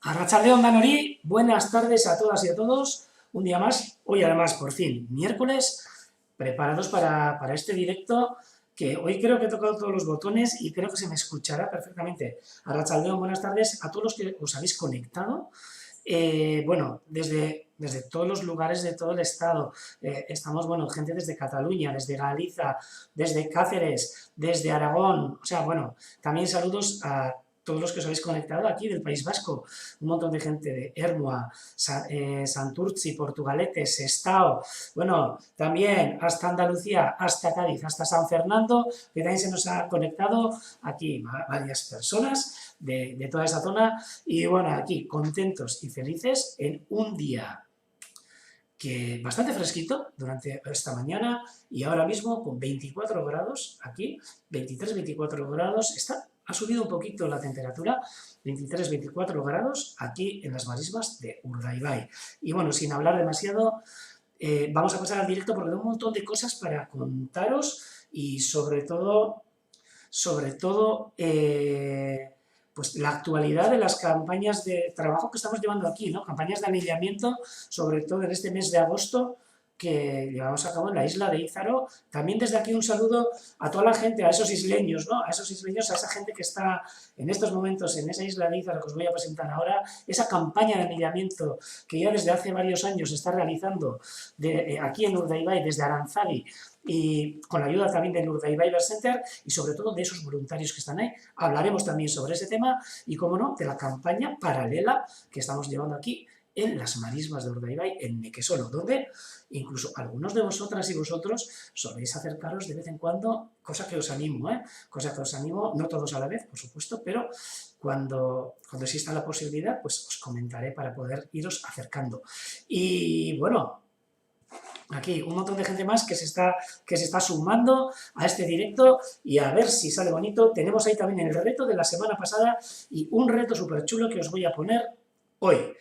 Arratsaldeon Danori, buenas tardes a todas y a todos. Un día más, hoy además por fin, miércoles, preparados para este directo que hoy creo que he tocado todos los botones y creo que se me escuchará perfectamente. Arratsaldeon, buenas tardes a todos los que os habéis conectado. Bueno, desde todos los lugares de todo el estado. Estamos, bueno, gente desde Cataluña, desde Galicia, desde Cáceres, desde Aragón. O sea, bueno, también saludos a todos los que os habéis conectado aquí del País Vasco, un montón de gente de Ermua, Santurci, Portugalete, Sestao, bueno, también hasta Andalucía, hasta Cádiz, hasta San Fernando, que también se nos ha conectado aquí varias personas de toda esa zona, y bueno, aquí contentos y felices en un día que bastante fresquito durante esta mañana y ahora mismo con 24 grados aquí, 23-24 grados, ha subido un poquito la temperatura, 23-24 grados aquí en las marismas de Urdaibai. Y bueno, sin hablar demasiado, vamos a pasar al directo porque tengo un montón de cosas para contaros y sobre todo, pues la actualidad de las campañas de trabajo que estamos llevando aquí, ¿no? Campañas de anillamiento, sobre todo en este mes de agosto, que llevamos a cabo en la isla de Ízaro. También desde aquí un saludo a toda la gente, a esos isleños, ¿no? A esos isleños, a esa gente que está en estos momentos en esa isla de Ízaro que os voy a presentar ahora, esa campaña de anillamiento que ya desde hace varios años se está realizando aquí en Urdaibai, desde Aranzadi, y con la ayuda también del Urdaibai Bird Center y sobre todo de esos voluntarios que están ahí. Hablaremos también sobre ese tema y, como no, de la campaña paralela que estamos llevando aquí en las marismas de Urdaibai, en Nekesolo, donde incluso algunos de vosotras y vosotros soléis acercaros de vez en cuando, cosa que os animo, no todos a la vez, por supuesto, pero cuando exista la posibilidad, pues os comentaré para poder iros acercando. Y bueno, aquí un montón de gente más que se está sumando a este directo y a ver si sale bonito. Tenemos ahí también el reto de la semana pasada y un reto súper chulo que os voy a poner hoy.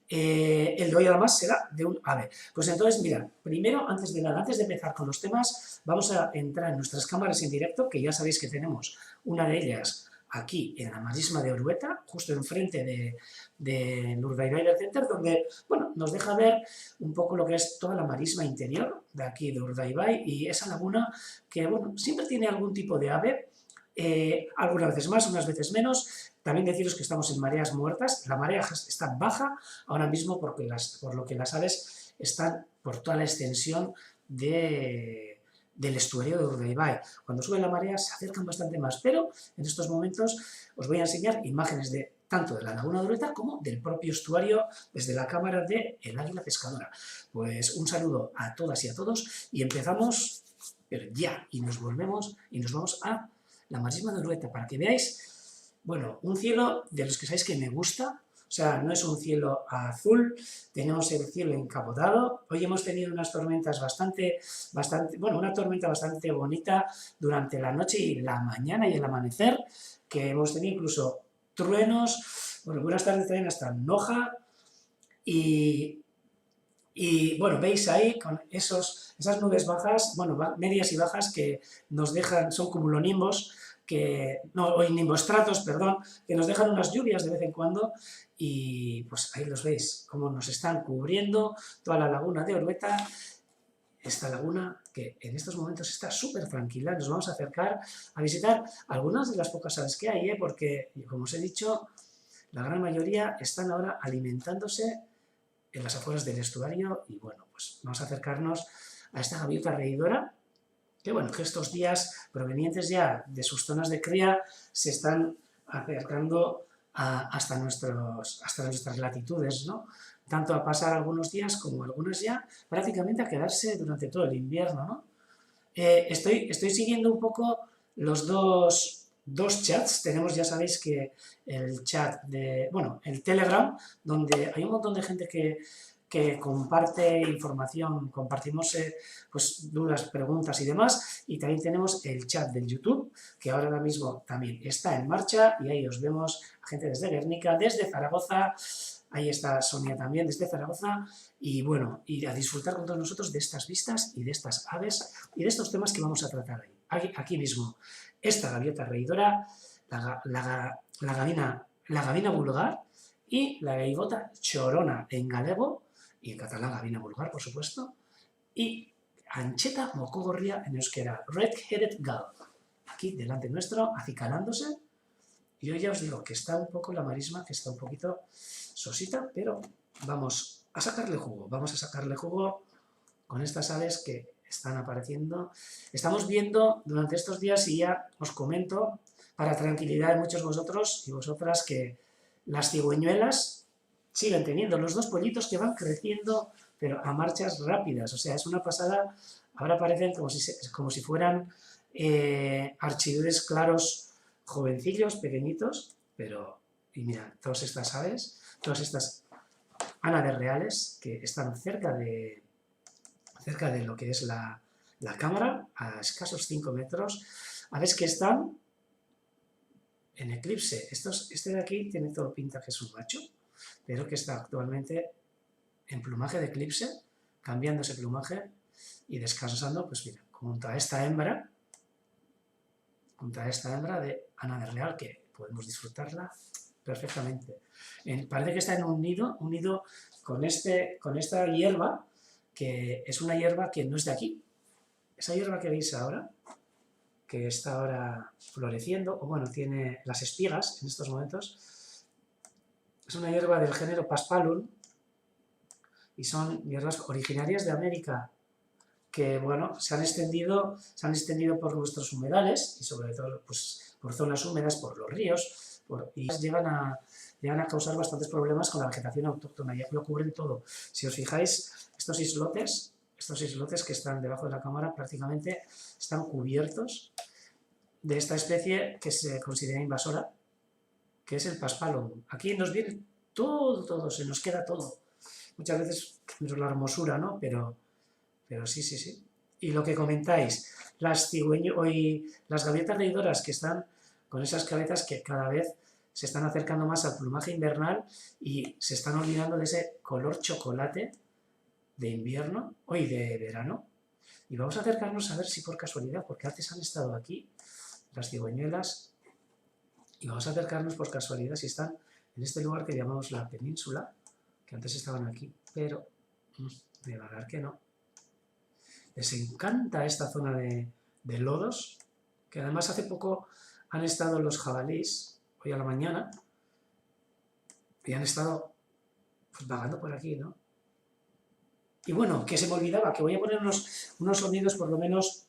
El de hoy además será de un ave. Pues entonces, mira, primero, antes de nada, antes de empezar con los temas, vamos a entrar en nuestras cámaras en directo, que ya sabéis que tenemos una de ellas aquí en la marisma de Orueta, justo enfrente de Urdaibai Bird Center, donde, bueno, nos deja ver un poco lo que es toda la marisma interior de aquí de Urdaibai y esa laguna que, bueno, siempre tiene algún tipo de ave, algunas veces más, unas veces menos. También deciros que estamos en mareas muertas, la marea está baja ahora mismo por lo que las aves están por toda la extensión del estuario de Urdaibai. Cuando sube la marea se acercan bastante más, pero en estos momentos os voy a enseñar imágenes tanto de la laguna de Orueta como del propio estuario desde la cámara de El Águila Pescadora. Pues un saludo a todas y a todos y empezamos, pero ya, y nos vamos a la marisma de Orueta para que veáis, bueno, un cielo de los que sabéis que me gusta. O sea, no es un cielo azul, tenemos el cielo encapotado. Hoy hemos tenido unas tormentas una tormenta bastante bonita durante la noche y la mañana y el amanecer, que hemos tenido incluso truenos, bueno, buenas tardes también hasta Noja, y bueno, veis ahí con esas nubes bajas, bueno, medias y bajas que nos dejan, son cumulonimbos, o nimbostratos, perdón, que nos dejan unas lluvias de vez en cuando y pues ahí los veis, cómo nos están cubriendo toda la laguna de Orueta, esta laguna que en estos momentos está súper tranquila. Nos vamos a acercar a visitar algunas de las pocas aves que hay, porque, como os he dicho, la gran mayoría están ahora alimentándose en las afueras del estuario y bueno, pues vamos a acercarnos a esta gaviota reidora que bueno, que estos días provenientes ya de sus zonas de cría se están acercando hasta nuestras latitudes, ¿no? Tanto a pasar algunos días como algunas ya prácticamente a quedarse durante todo el invierno, ¿no? Estoy siguiendo un poco los dos chats. Tenemos, ya sabéis que el chat el Telegram, donde hay un montón de gente que comparte información, compartimos pues dudas, preguntas y demás, y también tenemos el chat del YouTube, que ahora mismo también está en marcha, y ahí os vemos a gente desde Guernica, desde Zaragoza, ahí está Sonia también desde Zaragoza, y bueno, y a disfrutar con todos nosotros de estas vistas y de estas aves y de estos temas que vamos a tratar aquí mismo. Esta gaviota reidora, la gavina vulgar, y la gaivota chorona en galego, y en catalán gavina vulgar, por supuesto, y ancheta mocogorria en euskera, red-headed gull, aquí delante nuestro, acicalándose. Y hoy ya os digo que está un poco la marisma, que está un poquito sosita, pero vamos a sacarle jugo con estas aves que están apareciendo. Estamos viendo durante estos días, y ya os comento, para tranquilidad de muchos vosotros y vosotras, que las cigüeñuelas siguen teniendo los dos pollitos que van creciendo, pero a marchas rápidas. O sea, es una pasada. Ahora parecen como si fueran archiduques claros, jovencillos, pequeñitos, pero, y mira, todas estas aves, todas estas ánades reales que están cerca de lo que es la cámara, a escasos 5 metros, aves que están en eclipse. Este de aquí tiene todo pinta que es un macho, pero que está actualmente en plumaje de eclipse, cambiando ese plumaje y descansando, pues mira, junto a esta hembra de ánade real, que podemos disfrutarla perfectamente. Parece que está en un nido con esta hierba, que es una hierba que no es de aquí. Esa hierba que veis ahora, que está ahora floreciendo, o bueno, tiene las espigas en estos momentos, es una hierba del género Paspalum, y son hierbas originarias de América, que bueno, se han extendido por nuestros humedales, y sobre todo pues, por zonas húmedas, por los ríos, y llegan a causar bastantes problemas con la vegetación autóctona, ya que lo cubren todo. Si os fijáis, estos islotes que están debajo de la cámara prácticamente están cubiertos de esta especie que se considera invasora, que es el Paspalum. Aquí nos viene todo, se nos queda todo. Muchas veces menos la hermosura, ¿no? Pero sí. Y lo que comentáis, las gaviotas reidoras, que están con esas cabezas que cada vez se están acercando más al plumaje invernal y se están olvidando de ese color chocolate de invierno, hoy de verano. Y vamos a acercarnos a ver si por casualidad, porque antes han estado aquí las cigüeñuelas, y vamos a acercarnos por casualidad si están en este lugar que llamamos la península, que antes estaban aquí, pero me va a dar que no. Les encanta esta zona de lodos, que además hace poco han estado los jabalíes, hoy a la mañana, y han estado pues, vagando por aquí, ¿no? Y bueno, que se me olvidaba, que voy a poner unos sonidos por lo menos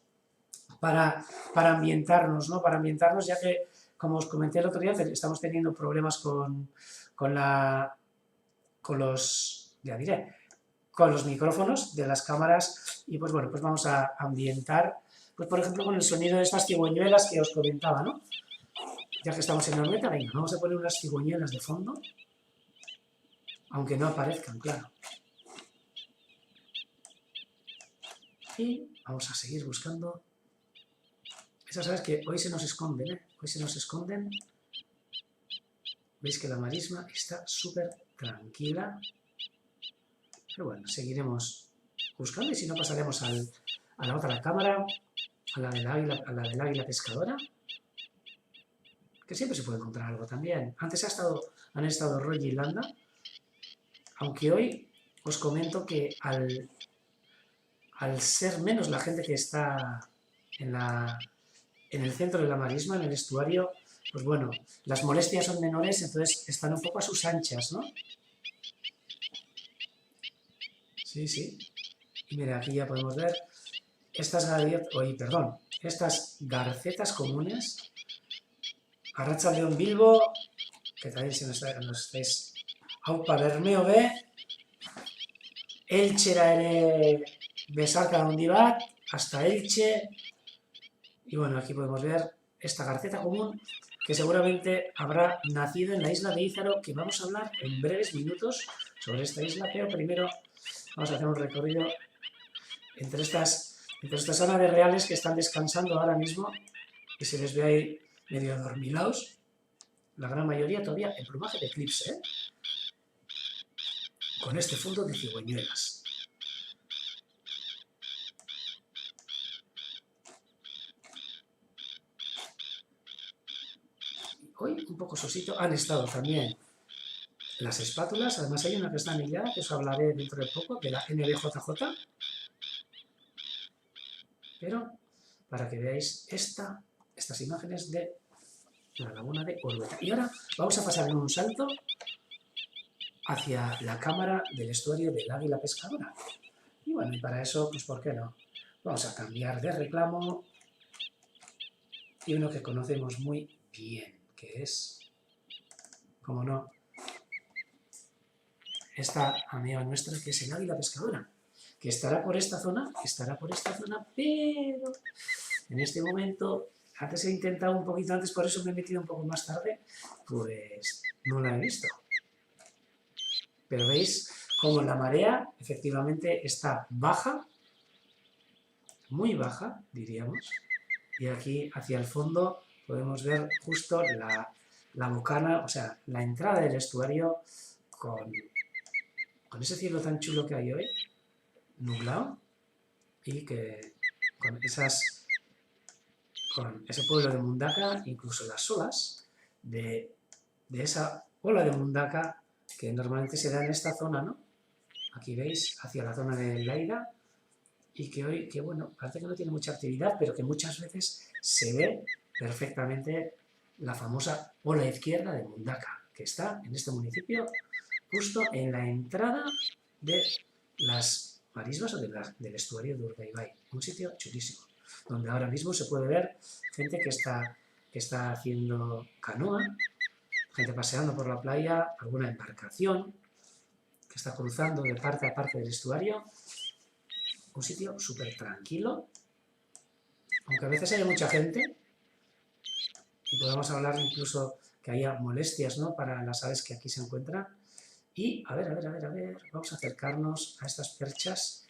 para ambientarnos, ¿no? Para ambientarnos, ya que, como os comenté el otro día, estamos teniendo problemas con los micrófonos de las cámaras, y pues bueno, pues vamos a ambientar, pues por ejemplo con el sonido de estas cigüeñuelas que os comentaba, ¿no? Ya que estamos en Noruega, venga, vamos a poner unas cigüeñuelas de fondo, aunque no aparezcan, claro. Y vamos a seguir buscando esas aves que hoy se nos esconden, ¿eh? Hoy se nos esconden. Veis que la marisma está súper tranquila. Pero bueno, seguiremos buscando, y si no pasaremos a la otra cámara, a la del águila pescadora, que siempre se puede encontrar algo también. Antes han estado Roy y Landa, aunque hoy os comento que al ser menos la gente que está en el centro de la marisma, en el estuario, pues bueno, las molestias son menores, entonces están un poco a sus anchas, ¿no? Sí. Y mira, aquí ya podemos ver estas garcetas comunes, Arratsaldeon Bilbo, que también si nos estáis Aupa Bermeo B, Elchera ere besarka handi bat, hasta Elche. Y bueno, aquí podemos ver esta garceta común, que seguramente habrá nacido en la isla de Ízaro, que vamos a hablar en breves minutos sobre esta isla, pero primero vamos a hacer un recorrido entre estas aves reales que están descansando ahora mismo, que se les ve ahí medio adormilados, la gran mayoría todavía en plumaje de eclipse, ¿eh? Con este fondo de cigüeñuelas. Hoy un poco sosito han estado también las espátulas. Además hay una que está anillada, que os hablaré dentro de poco, de la NBJJ. Pero para que veáis estas imágenes de la laguna de Orueta. Y ahora vamos a pasar en un salto hacia la cámara del estuario del Águila Pescadora. Y bueno, y para eso, pues ¿por qué no? Vamos a cambiar de reclamo y uno que conocemos muy bien, que es, como no, esta amiga nuestra que es el Águila Pescadora, que estará por esta zona, pero en este momento, antes he intentado un poquito antes, por eso me he metido un poco más tarde, pues no la he visto. Pero veis cómo la marea efectivamente está baja, muy baja, diríamos, y aquí hacia el fondo podemos ver justo la bocana, o sea, la entrada del estuario con ese cielo tan chulo que hay hoy, nublado, y que con ese pueblo de Mundaka, incluso las olas de esa ola de Mundaka que normalmente se da en esta zona, ¿no? Aquí veis, hacia la zona de Laida, y que hoy, que bueno, parece que no tiene mucha actividad, pero que muchas veces se ve perfectamente la famosa ola izquierda de Mundaka, que está en este municipio justo en la entrada de las marismas o del estuario de Urdaibai. Un sitio chulísimo, donde ahora mismo se puede ver gente que está haciendo canoa, gente paseando por la playa, alguna embarcación que está cruzando de parte a parte del estuario. Un sitio súper tranquilo, aunque a veces haya mucha gente, y podemos hablar incluso que haya molestias, ¿no?, para las aves que aquí se encuentran. Y, a ver, vamos a acercarnos a estas perchas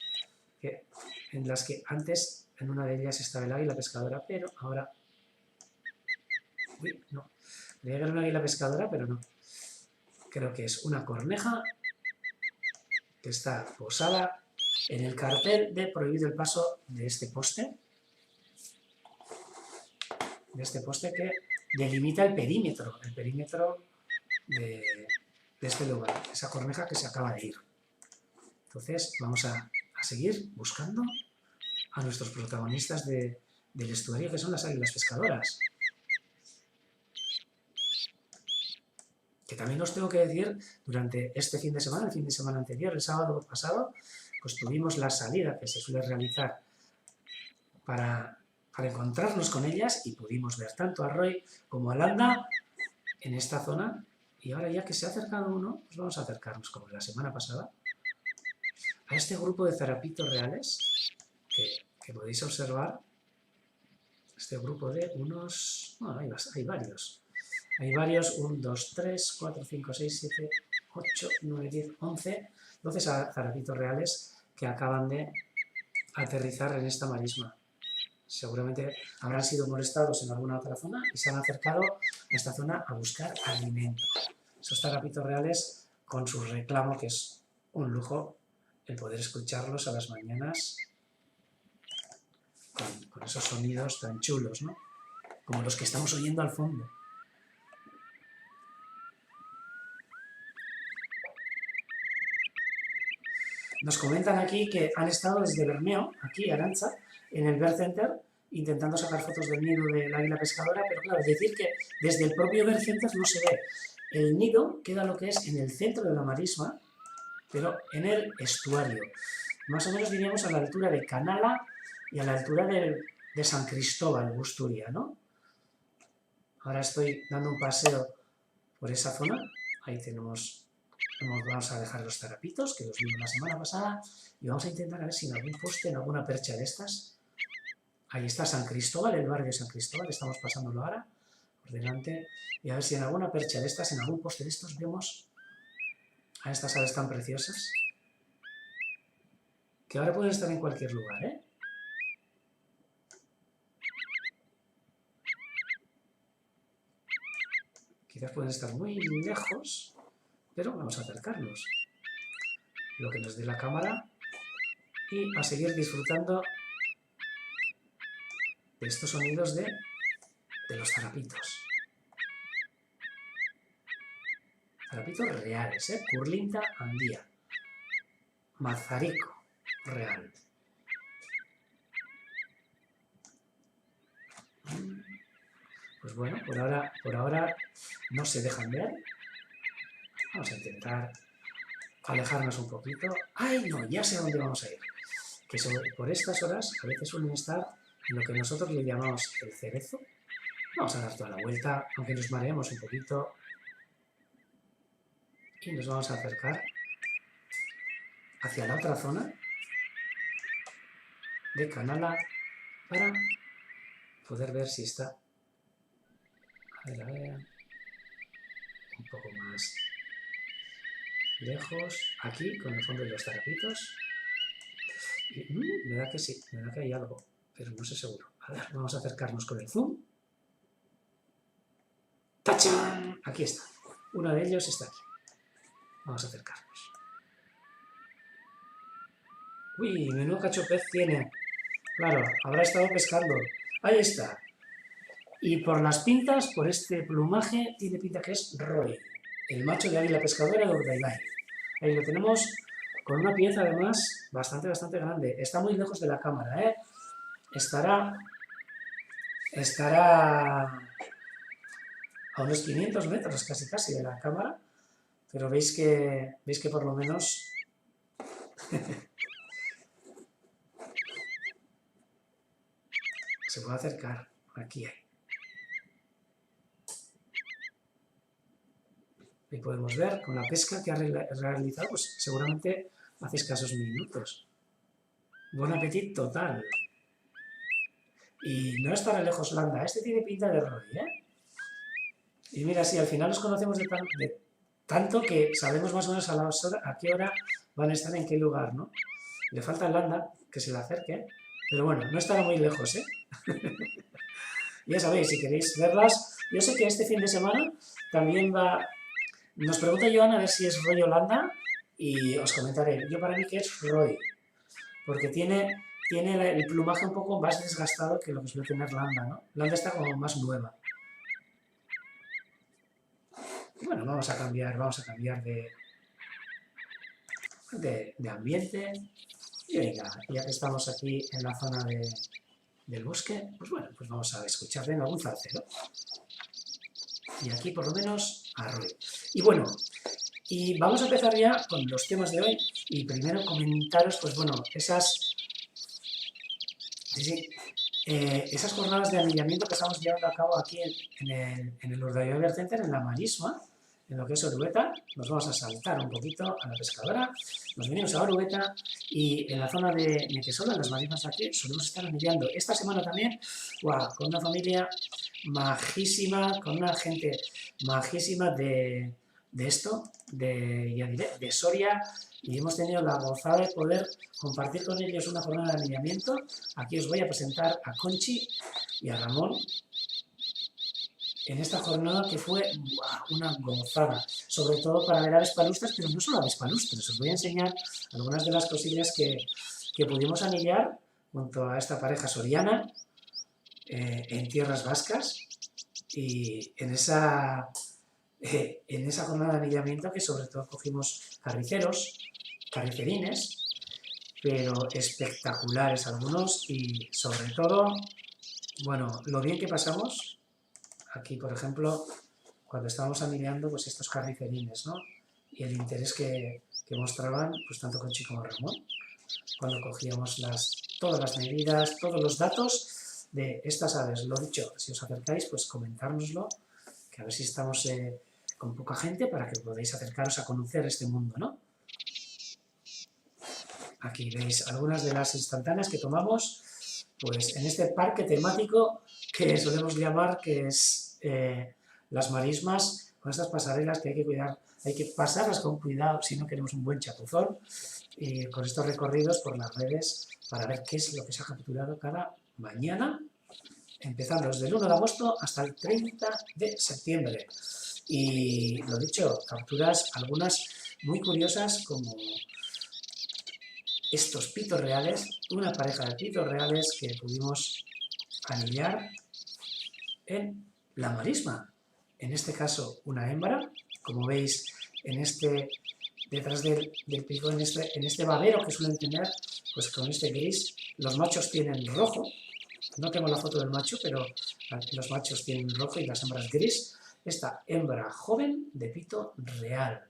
en las que antes, en una de ellas estaba el águila pescadora, pero ahora... Uy, no. Creía que era una águila pescadora, pero no. Creo que es una corneja que está posada en el cartel de prohibido el paso de este poste que delimita el perímetro de este lugar, esa corneja que se acaba de ir. Entonces vamos a seguir buscando a nuestros protagonistas del estuario, que son las águilas pescadoras. Que también os tengo que decir, durante este fin de semana, el fin de semana anterior, el sábado pasado, pues tuvimos la salida que se suele realizar para encontrarnos con ellas, y pudimos ver tanto a Roy como a Landa en esta zona. Y ahora, ya que se ha acercado uno, pues vamos a acercarnos, como la semana pasada, a este grupo de zarapitos reales que podéis observar. Este grupo de unos... Bueno, hay varios. Hay varios, 1, 2, 3, 4, 5, 6, 7, 8, 9, 10, 11, 12 zarapitos reales que acaban de aterrizar en esta marisma. Seguramente habrán sido molestados en alguna otra zona y se han acercado a esta zona a buscar alimento. Esos zarapitos reales, con su reclamo, que es un lujo el poder escucharlos a las mañanas con esos sonidos tan chulos, ¿no?, como los que estamos oyendo al fondo. Nos comentan aquí que han estado desde Bermeo, aquí, Arantza, en el Bird Center, intentando sacar fotos del nido del águila pescadora, pero claro, es decir que desde el propio Bird Center no se ve. El nido queda lo que es en el centro de la marisma, pero en el estuario. Más o menos diríamos a la altura de Canala y a la altura de San Cristóbal, Busturia, ¿no? Ahora estoy dando un paseo por esa zona. Ahí vamos a dejar los zarapitos, que los vimos la semana pasada, y vamos a intentar a ver si en algún poste, en alguna percha de estas... Ahí está San Cristóbal, el barrio de San Cristóbal, estamos pasándolo ahora por delante, y a ver si en alguna percha de estas, en algún poste de estos, vemos a estas aves tan preciosas, que ahora pueden estar en cualquier lugar, ¿eh? Quizás pueden estar muy lejos, pero vamos a acercarnos lo que nos dé la cámara y a seguir disfrutando de estos sonidos de los zarapitos. Zarapitos reales, Curlinta andía. Mazarico real. Pues bueno, por ahora no se dejan ver. Vamos a intentar alejarnos un poquito. ¡Ay, no! Ya sé a dónde vamos a ir. Que por estas horas a veces suelen estar en lo que nosotros le llamamos el cerezo. Vamos a dar toda la vuelta, aunque nos mareemos un poquito. Y nos vamos a acercar hacia la otra zona de Canala para poder ver si está... A ver, un poco más lejos, aquí, con el fondo de los zarapitos. Y, me da que sí, me da que hay algo, pero no sé seguro. A ver, vamos a acercarnos con el zoom. ¡Tachán! Aquí está. Uno de ellos está aquí. Vamos a acercarnos. Uy, menudo cachopez tiene. Claro, habrá estado pescando. Ahí está. Y por las pintas, por este plumaje, tiene pinta que es Roy, el macho de águila pescadora de Urdaibai. Ahí lo tenemos con una pieza además bastante grande. Está muy lejos de la cámara, ¿eh? Estará a unos 500 metros casi de la cámara, pero veis que por lo menos se puede acercar. Aquí hay. Y podemos ver con la pesca que ha realizado, pues seguramente hace escasos minutos. Buen apetito total. Y no estará lejos Landa, este tiene pinta de Roy, ¿eh? Y mira, sí, al final los conocemos de tanto que sabemos más o menos a qué hora van a estar en qué lugar, ¿no? Le falta Landa, que se le acerque, pero bueno, no estará muy lejos, ¿eh? Ya sabéis, si queréis verlas, yo sé que este fin de semana también va... Nos pregunta Joan a ver si es Roy o Landa y os comentaré. Yo para mí que es Roy, porque tiene el plumaje un poco más desgastado que lo que suele tener Landa, ¿no? Landa está como más nueva. Bueno, vamos a cambiar de ambiente. Y venga, ya que estamos aquí en la zona del bosque, pues bueno, pues vamos a escuchar bien algún zarcero. Y aquí por lo menos a Roy. Y bueno, y vamos a empezar ya con los temas de hoy. Y primero comentaros, pues bueno, esas jornadas de anillamiento que estamos llevando a cabo aquí en el Urdaibai Center, en la Marisma, en lo que es Orueta. Nos vamos a saltar un poquito a la pescadora, nos venimos a Orueta y en la zona de Nequesola, en las marismas aquí, solemos estar anillando. Esta semana también, con una familia majísima, con una gente majísima de Soria, y hemos tenido la gozada de poder compartir con ellos una jornada de anillamiento. Aquí os voy a presentar a Conchi y a Ramón en esta jornada que fue una gozada, sobre todo para ver aves palustras, pero no solo aves palustras. Os voy a enseñar algunas de las cosillas que pudimos anillar junto a esta pareja soriana en tierras vascas y en esa jornada de anillamiento que sobre todo cogimos carricerines, pero espectaculares algunos y sobre todo, bueno, lo bien que pasamos aquí, por ejemplo, cuando estábamos anillando pues estos carricerines, ¿no? Y el interés que mostraban pues tanto Conchi como Ramón cuando cogíamos todas las medidas, todos los datos de estas aves. Lo dicho, si os acercáis, pues comentárnoslo, que a ver si estamos con poca gente para que podáis acercaros a conocer este mundo, ¿no? Aquí veis algunas de las instantáneas que tomamos pues en este parque temático que solemos llamar, que es las marismas, con estas pasarelas que hay que cuidar, hay que pasarlas con cuidado si no queremos un buen chapuzón, y con estos recorridos por las redes para ver qué es lo que se ha capturado cada mañana, empezando desde el 1 de agosto hasta el 30 de septiembre. Y lo dicho, capturas algunas muy curiosas como estos pitos reales, una pareja de pitos reales que pudimos anillar en la marisma. En este caso una hembra, como veis detrás del pico, en este babero que suelen tener, pues con este gris. Los machos tienen rojo, no tengo la foto del macho, pero los machos tienen rojo y las hembras gris. Esta hembra joven de pito real,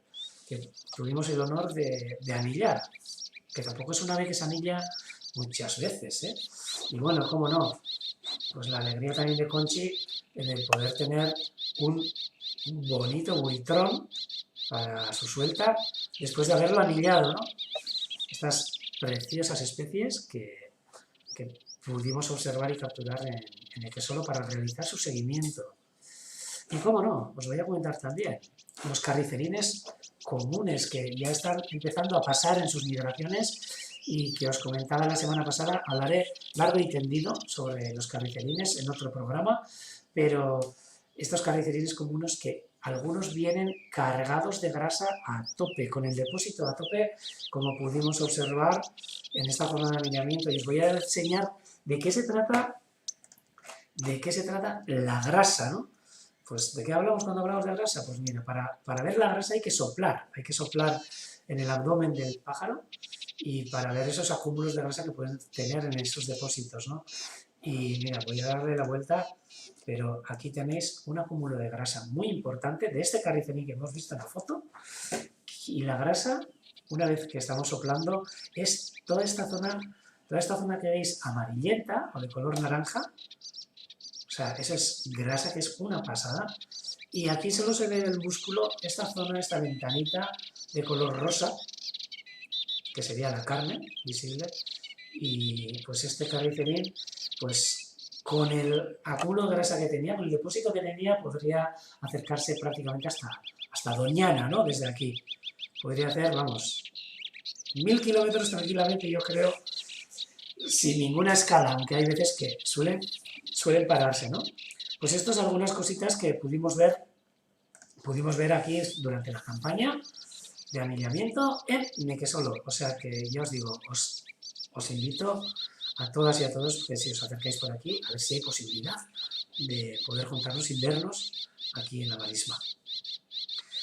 que tuvimos el honor de anillar, que tampoco es una ave que se anilla muchas veces, ¿eh? Y bueno, cómo no, pues la alegría también de Conchi en el poder tener un bonito buitrón para su suelta después de haberlo anillado, ¿no? Estas preciosas especies que pudimos observar y capturar en Equesolo para realizar su seguimiento. Y cómo no, os voy a comentar también los carnicerines comunes que ya están empezando a pasar en sus migraciones y que os comentaba la semana pasada. Hablaré largo y tendido sobre los carnicerines en otro programa, pero estos carnicerines comunes que algunos vienen cargados de grasa a tope, con el depósito a tope, como pudimos observar en esta zona de anillamiento. Y os voy a enseñar de qué se trata la grasa, ¿no? Pues, ¿de qué hablamos cuando hablamos de grasa? Pues mira, para ver la grasa hay que soplar en el abdomen del pájaro y para ver esos acúmulos de grasa que pueden tener en esos depósitos, ¿no? Y mira, voy a darle la vuelta, pero aquí tenéis un acúmulo de grasa muy importante de este carnicerín que hemos visto en la foto. Y la grasa, una vez que estamos soplando, es toda esta zona que veis amarillenta o de color naranja. O sea, esa es grasa que es una pasada. Y aquí solo se ve el músculo, esta zona, esta ventanita de color rosa, que sería la carne visible. Y pues este carnicerín, pues con el acúmulo de grasa que tenía, con el depósito que tenía, podría acercarse prácticamente hasta Doñana, ¿no? Desde aquí. Podría hacer, vamos, 1000 kilómetros tranquilamente, yo creo, sin ninguna escala, aunque hay veces que suelen pararse, ¿no? Pues esto es algunas cositas que pudimos ver aquí durante la campaña de anillamiento en Equesolo. O sea que ya os digo, os invito a todas y a todos que si os acercáis por aquí, a ver si hay posibilidad de poder juntarnos y vernos aquí en la marisma.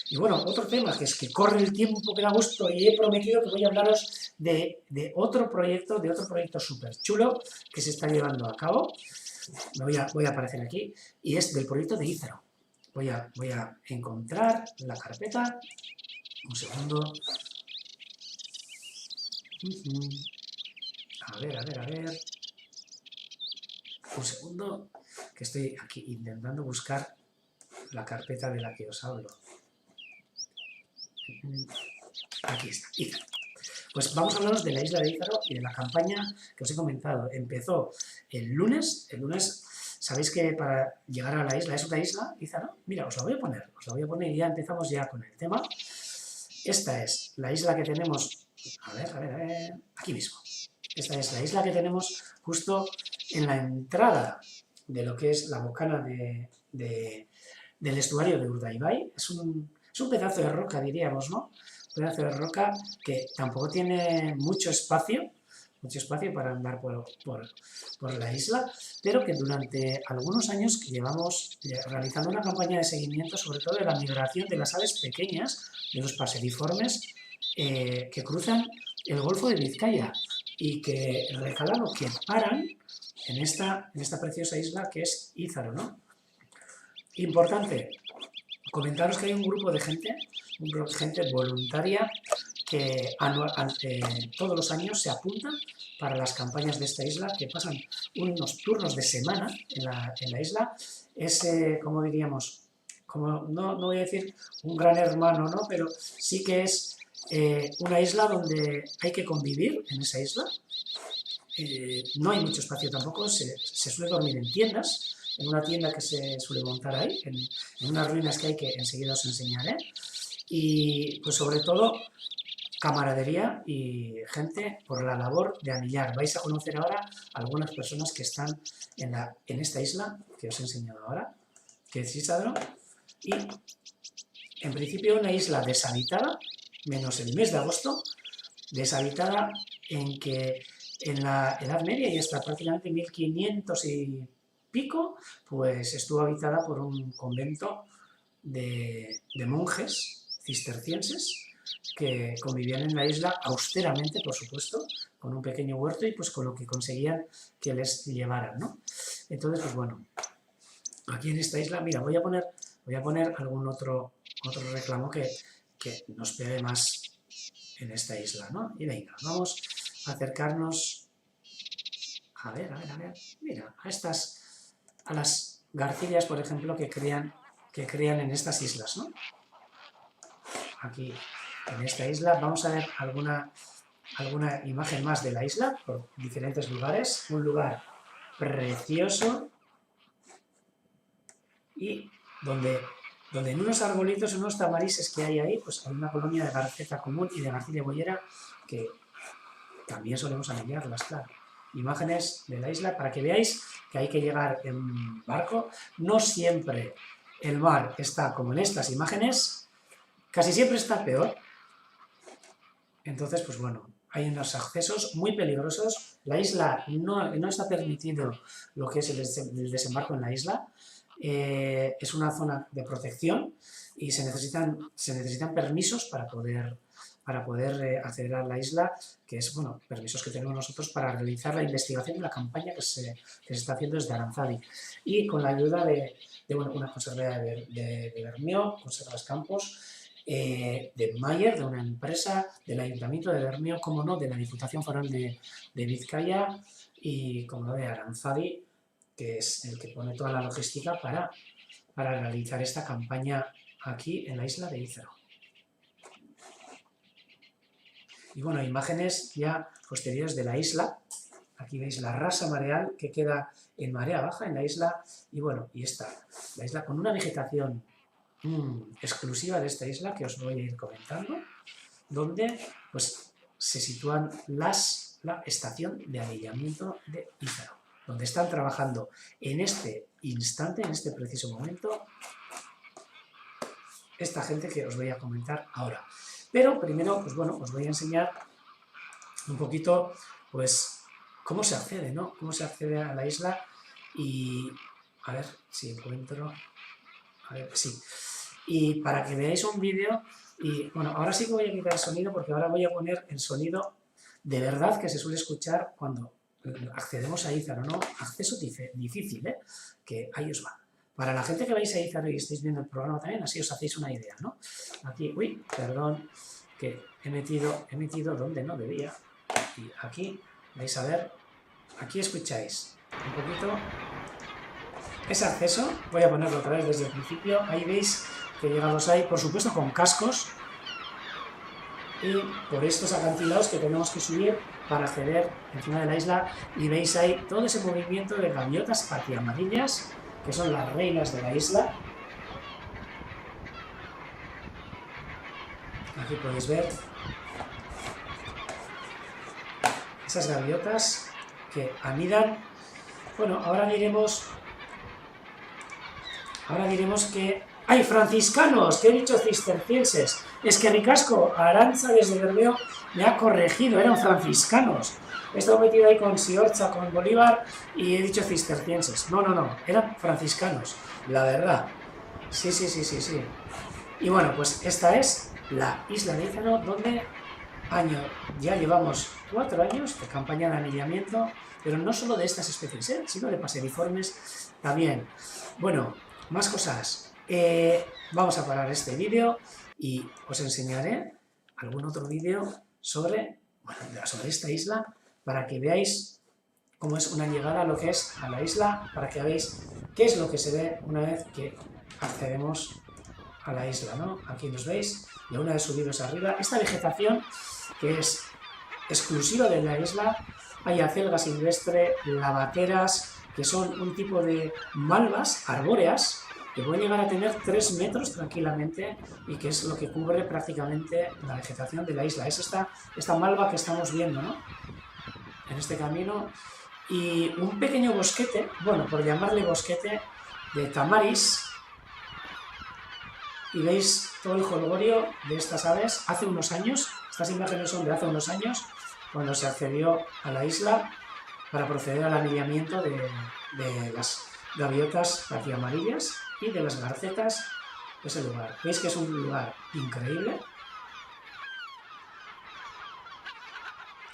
Y bueno, otro tema que es que corre el tiempo que da gusto y he prometido que voy a hablaros de otro proyecto súper chulo que se está llevando a cabo. Voy a aparecer aquí y es del proyecto de Ízaro. Voy a encontrar la carpeta. Un segundo. A ver. Un segundo, que estoy aquí intentando buscar la carpeta de la que os hablo. Aquí está, Ízaro. Pues vamos a hablaros de la isla de Ízaro y de la campaña que os he comentado. Empezó el lunes, sabéis que para llegar a la isla, ¿es una isla, Ízaro? Mira, os la voy a poner y ya empezamos ya con el tema. Esta es la isla que tenemos, a ver, aquí mismo. Esta es la isla que tenemos justo en la entrada de lo que es la bocana del estuario de Urdaibai. Es un pedazo de roca, diríamos, ¿no? Un pedazo de roca que tampoco tiene mucho espacio para andar por la isla, pero que durante algunos años que llevamos realizando una campaña de seguimiento, sobre todo de la migración de las aves pequeñas, de los paseriformes, que cruzan el Golfo de Vizcaya y que recalan o que paran en esta preciosa isla que es Ízaro, ¿no? Importante, comentaros que hay un grupo de gente voluntaria que todos los años se apuntan para las campañas de esta isla, que pasan unos turnos de semana en la isla. Es, como diríamos, no voy a decir un gran hermano, ¿no? Pero sí que es una isla donde hay que convivir en esa isla. No hay mucho espacio tampoco, se suele dormir en tiendas, en una tienda que se suele montar ahí, en unas ruinas que hay que enseguida os enseñaré. Y pues sobre todo camaradería y gente por la labor de anillar. Vais a conocer ahora algunas personas que están en esta isla que os he enseñado ahora, que es Ízaro, y en principio una isla deshabitada, menos el mes de agosto, deshabitada en que en la Edad Media y hasta prácticamente 1500 y pico, pues estuvo habitada por un convento de monjes cistercienses que convivían en la isla austeramente, por supuesto, con un pequeño huerto y pues con lo que conseguían que les llevaran, ¿no? Entonces, pues bueno, aquí en esta isla, mira, voy a poner algún otro reclamo que nos pegue más en esta isla, ¿no? Y venga, vamos a acercarnos, a ver, mira, a las garcillas, por ejemplo, que crían en estas islas, ¿no? Aquí, en esta isla, vamos a ver alguna imagen más de la isla, por diferentes lugares. Un lugar precioso y donde en unos arbolitos, en unos tamarises que hay ahí, pues hay una colonia de garceta común y de garcilla boyera que también solemos anillarlas, claro. Imágenes de la isla para que veáis que hay que llegar en barco. No siempre el mar está como en estas imágenes, casi siempre está peor. Entonces, pues bueno, hay unos accesos muy peligrosos. La isla no está permitido lo que es el desembarco en la isla. Es una zona de protección y se necesitan permisos para poder acceder a la isla, que es, bueno, permisos que tenemos nosotros para realizar la investigación de la campaña que se está haciendo desde Aranzadi. Y con la ayuda de una conservera de Bermeo, Conservas Campos, de Mayer, de una empresa, del Ayuntamiento de Bermeo, como no, de la Diputación Foral de Vizcaya y, como no, de Aranzadi, que es el que pone toda la logística para realizar esta campaña aquí en la isla de Ízaro. Y bueno, imágenes ya posteriores de la isla. Aquí veis la rasa mareal que queda en marea baja en la isla. Y bueno, y la isla con una vegetación exclusiva de esta isla que os voy a ir comentando, donde pues se sitúan la estación de anillamiento de Ízaro, donde están trabajando en este instante, en este preciso momento, esta gente que os voy a comentar ahora. Pero primero, pues bueno, os voy a enseñar un poquito, pues, cómo se accede, ¿no? Cómo se accede a la isla y, a ver si encuentro, a ver, sí. Y para que veáis un vídeo, y bueno, ahora sí que voy a quitar el sonido porque ahora voy a poner el sonido de verdad que se suele escuchar cuando accedemos a Ízaro, ¿no? Acceso difícil, ¿eh? Que ahí os va. Para la gente que vais a Ízaro y estáis viendo el programa también, así os hacéis una idea, ¿no? Aquí, uy, perdón, que he metido donde no debía. Y aquí, vais a ver, aquí escucháis un poquito ese acceso. Voy a ponerlo otra vez desde el principio. Ahí veis que llegados ahí, por supuesto con cascos, y por estos acantilados que tenemos que subir para acceder encima de la isla, y veis ahí todo ese movimiento de gaviotas patiamarillas, que son las reinas de la isla. Aquí podéis ver esas gaviotas que anidan. Bueno, ahora diremos que ¡hay franciscanos! ¿Qué he dicho cistercienses? Es que mi casco, Arantza desde Bermeo, me ha corregido, eran franciscanos. He estado metido ahí con Siorcha, con Bolívar, y he dicho cistercienses. No, eran franciscanos, la verdad. Sí. Y bueno, pues esta es la isla de Ízaro, donde ya llevamos 4 años de campaña de anillamiento, pero no solo de estas especies, sino de paseriformes también. Bueno, más cosas. Vamos a parar este vídeo y os enseñaré algún otro vídeo sobre esta isla para que veáis cómo es una llegada a lo que es a la isla, para que veáis qué es lo que se ve una vez que accedemos a la isla, ¿no? Aquí nos veis, y una vez subidos arriba, esta vegetación que es exclusiva de la isla, hay acelga silvestre, lavateras, que son un tipo de malvas arbóreas que pueden llegar a tener 3 metros tranquilamente y que es lo que cubre prácticamente la vegetación de la isla. Es esta malva que estamos viendo, ¿no? En este camino. Y un pequeño bosquete, bueno, por llamarle bosquete, de tamaris. Y veis todo el jolgorio de estas aves hace unos años. Estas imágenes son de hace unos años, cuando se accedió a la isla para proceder al anillamiento de las gaviotas patiamarillas y de las garcetas ese lugar. Veis que es un lugar increíble.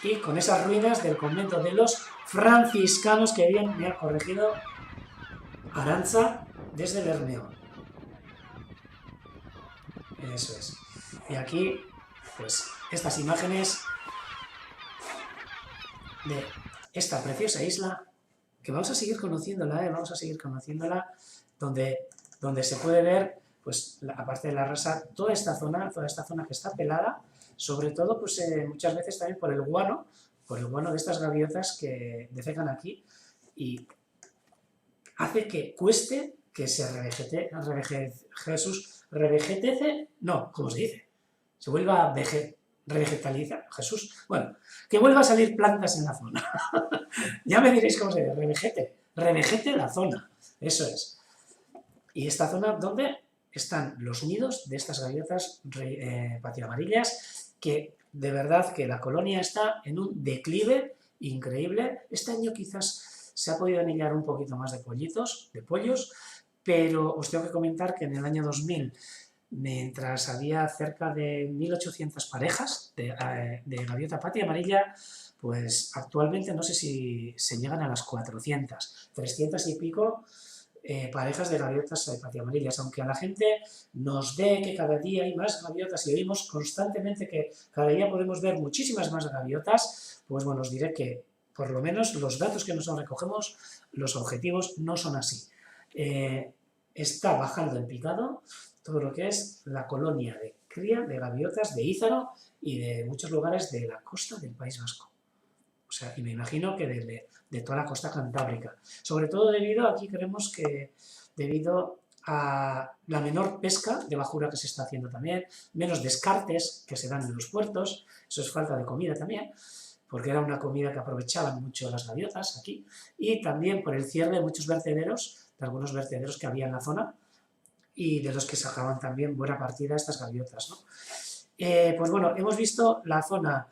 Y con esas ruinas del convento de los franciscanos que bien me ha corregido Arantza desde el Hermeón. Eso es. Y aquí, pues, estas imágenes de esta preciosa isla, que vamos a seguir conociéndola, donde se puede ver, pues, aparte de la rasa, toda esta zona que está pelada, sobre todo, pues, muchas veces también por el guano de estas gaviotas que defecan aquí, y hace que cueste que se revegetece, no, ¿cómo se dice? Se vuelva a revegetalizar, Jesús, bueno, que vuelva a salir plantas en la zona. Ya me diréis cómo se dice, revegete la zona, eso es. Y esta zona donde están los nidos de estas gaviotas patiamarillas, que de verdad que la colonia está en un declive increíble. Este año quizás se ha podido anillar un poquito más de pollos, pero os tengo que comentar que en el año 2000, mientras había cerca de 1800 parejas de gaviota patia amarilla, pues actualmente no sé si se llegan a las 400, 300 y pico parejas de gaviotas patiamarillas, aunque a la gente nos dé que cada día hay más gaviotas y oímos constantemente que cada día podemos ver muchísimas más gaviotas, pues bueno, os diré que por lo menos los datos que nosotros recogemos, los objetivos no son así. Está bajando en picado todo lo que es la colonia de cría de gaviotas de Ízaro y de muchos lugares de la costa del País Vasco. O sea, y me imagino que de toda la costa cantábrica. Sobre todo aquí creemos que debido a la menor pesca de bajura que se está haciendo también, menos descartes que se dan en los puertos, eso es falta de comida también, porque era una comida que aprovechaban mucho las gaviotas aquí, y también por el cierre de muchos vertederos, de algunos vertederos que había en la zona, y de los que sacaban también buena partida estas gaviotas, ¿no? Pues bueno, hemos visto la zona,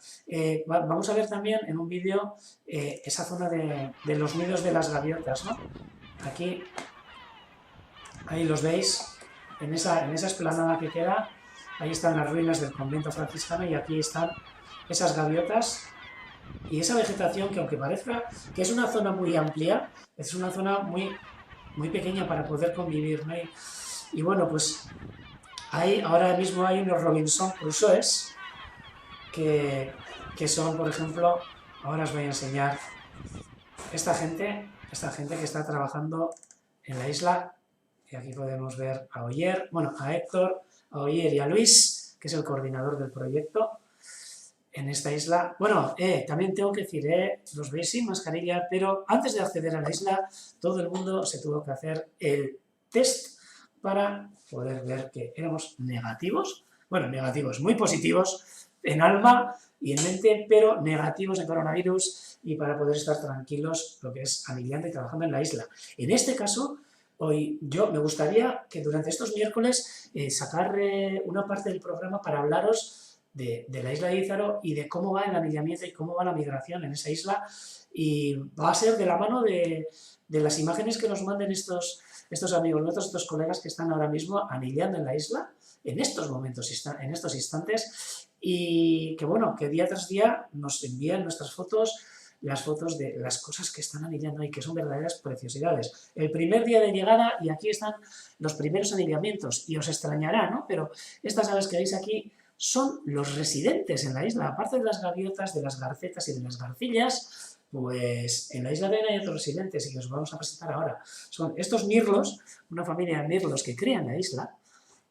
vamos a ver también en un vídeo esa zona de los nidos de las gaviotas, ¿no? Aquí, ahí los veis, en esa explanada que queda, ahí están las ruinas del convento franciscano y aquí están esas gaviotas y esa vegetación que aunque parezca que es una zona muy amplia, es una zona muy, muy pequeña para poder convivir, ¿no? Y bueno, pues ahora mismo hay unos Robinson Crusoes que son, por ejemplo, ahora os voy a enseñar esta gente que está trabajando en la isla, y aquí podemos ver a Oyer, bueno, a Héctor, a Oyer y a Luis, que es el coordinador del proyecto en esta isla. Bueno, también tengo que decir, los veis sin mascarilla, pero antes de acceder a la isla, todo el mundo se tuvo que hacer el test para poder ver que éramos negativos, bueno, negativos, muy positivos en alma y en mente, pero negativos en coronavirus y para poder estar tranquilos lo que es anillando y trabajando en la isla. En este caso, hoy me gustaría que durante estos miércoles sacar una parte del programa para hablaros de la isla de Ízaro y de cómo va el anillamiento y cómo va la migración en esa isla, y va a ser de la mano de las imágenes que nos manden estos amigos nuestros, estos colegas que están ahora mismo anillando en la isla, en estos momentos, en estos instantes, y que bueno, que día tras día nos envían nuestras fotos, las fotos de las cosas que están anillando y que son verdaderas preciosidades. El primer día de llegada, y aquí están los primeros anillamientos, y os extrañará, ¿no? Pero estas aves que veis aquí son los residentes en la isla, aparte de las gaviotas, de las garcetas y de las garcillas. Pues en la isla de Ena hay otros residentes y que os vamos a presentar ahora. Son estos mirlos, una familia de mirlos que cría en la isla.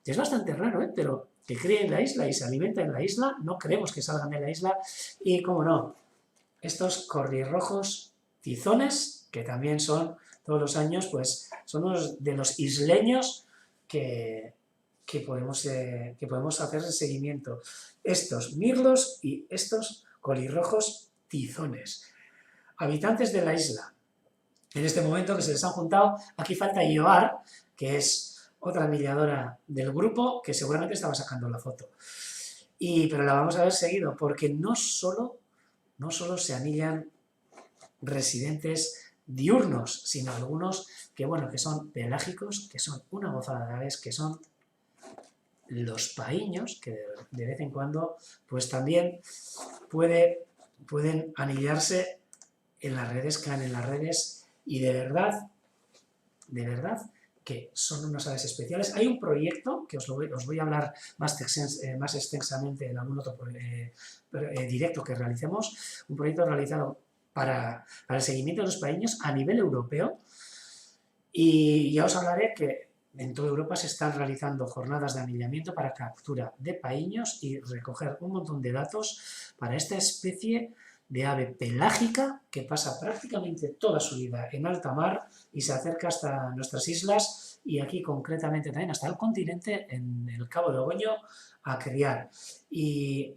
Es bastante raro, pero que cría en la isla y se alimenta en la isla, no queremos que salgan de la isla. Y, como no, estos corrirrojos tizones, que también son todos los años, pues son unos de los isleños que podemos hacer el seguimiento. Estos mirlos y estos colirrojos tizones. Habitantes de la isla, en este momento que se les han juntado, aquí falta Ioar, que es otra anilladora del grupo, que seguramente estaba sacando la foto. Pero la vamos a ver seguido, porque no solo se anillan residentes diurnos, sino algunos que, bueno, que son pelágicos, que son una gozada de aves, que son los paíños, que de vez en cuando pues también pueden anillarse en las redes, caen en las redes, y de verdad, que son unas aves especiales. Hay un proyecto, que os voy a hablar más extensamente en algún otro directo que realicemos, un proyecto realizado para el seguimiento de los paíños a nivel europeo, y ya os hablaré que en toda Europa se están realizando jornadas de anillamiento para captura de paíños y recoger un montón de datos para esta especie de ave pelágica que pasa prácticamente toda su vida en alta mar y se acerca hasta nuestras islas y aquí concretamente también hasta el continente, en el Cabo de Ogoño, a criar. Y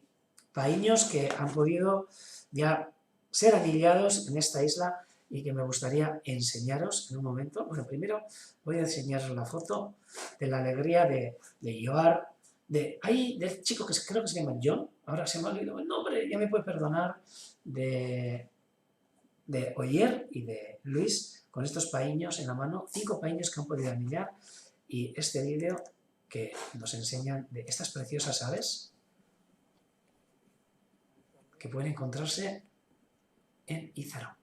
paíños que han podido ya ser anillados en esta isla y que me gustaría enseñaros en un momento. Bueno, primero voy a enseñaros la foto de la alegría de llevar, del chico que creo que se llama John, ahora se me ha olvidado el nombre, ya me puede perdonar, de Oyer y de Luis, con estos paíños en la mano, 5 paíños que han podido anillar, y este vídeo que nos enseñan de estas preciosas aves que pueden encontrarse en Ízaro.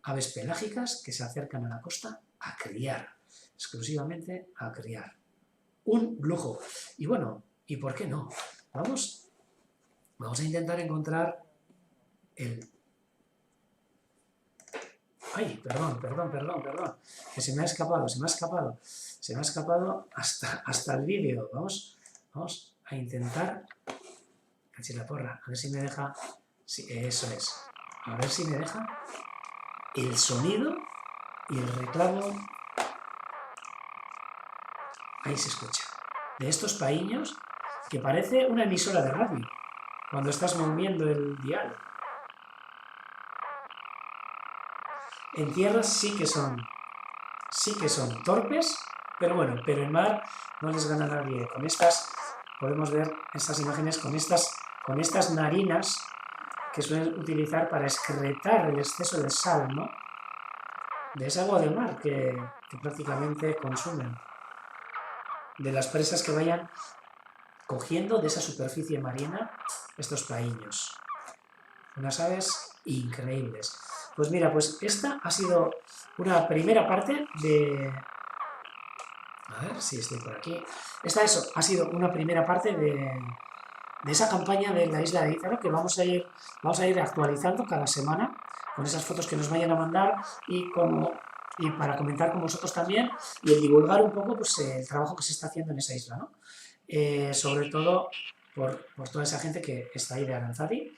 Aves pelágicas que se acercan a la costa a criar, exclusivamente a criar. Un lujo. Y bueno, ¿y por qué no? Vamos a intentar encontrar el... ¡Ay! Perdón, que se me ha escapado hasta el vídeo. Vamos a intentar... Cachis la porra, a ver si me deja... Sí, eso es. A ver si me deja el sonido y el reclamo. Ahí se escucha. De estos paíños que parece una emisora de radio cuando estás moviendo el dial. En tierra sí que son torpes, pero bueno, pero en mar no les gana nadie. Con estas, podemos ver estas imágenes con estas narinas que suelen utilizar para excretar el exceso de sal, ¿no? De esa agua de mar que prácticamente consumen. De las presas que vayan cogiendo de esa superficie marina estos paíños. Unas aves increíbles. Pues mira, pues esta ha sido una primera parte de... A ver si estoy por aquí. Ha sido una primera parte de esa campaña de la isla de Ízaro que vamos a ir actualizando cada semana con esas fotos que nos vayan a mandar y para comentar con vosotros también y el divulgar un poco pues, el trabajo que se está haciendo en esa isla, ¿no? Sobre todo por toda esa gente que está ahí de Aranzadi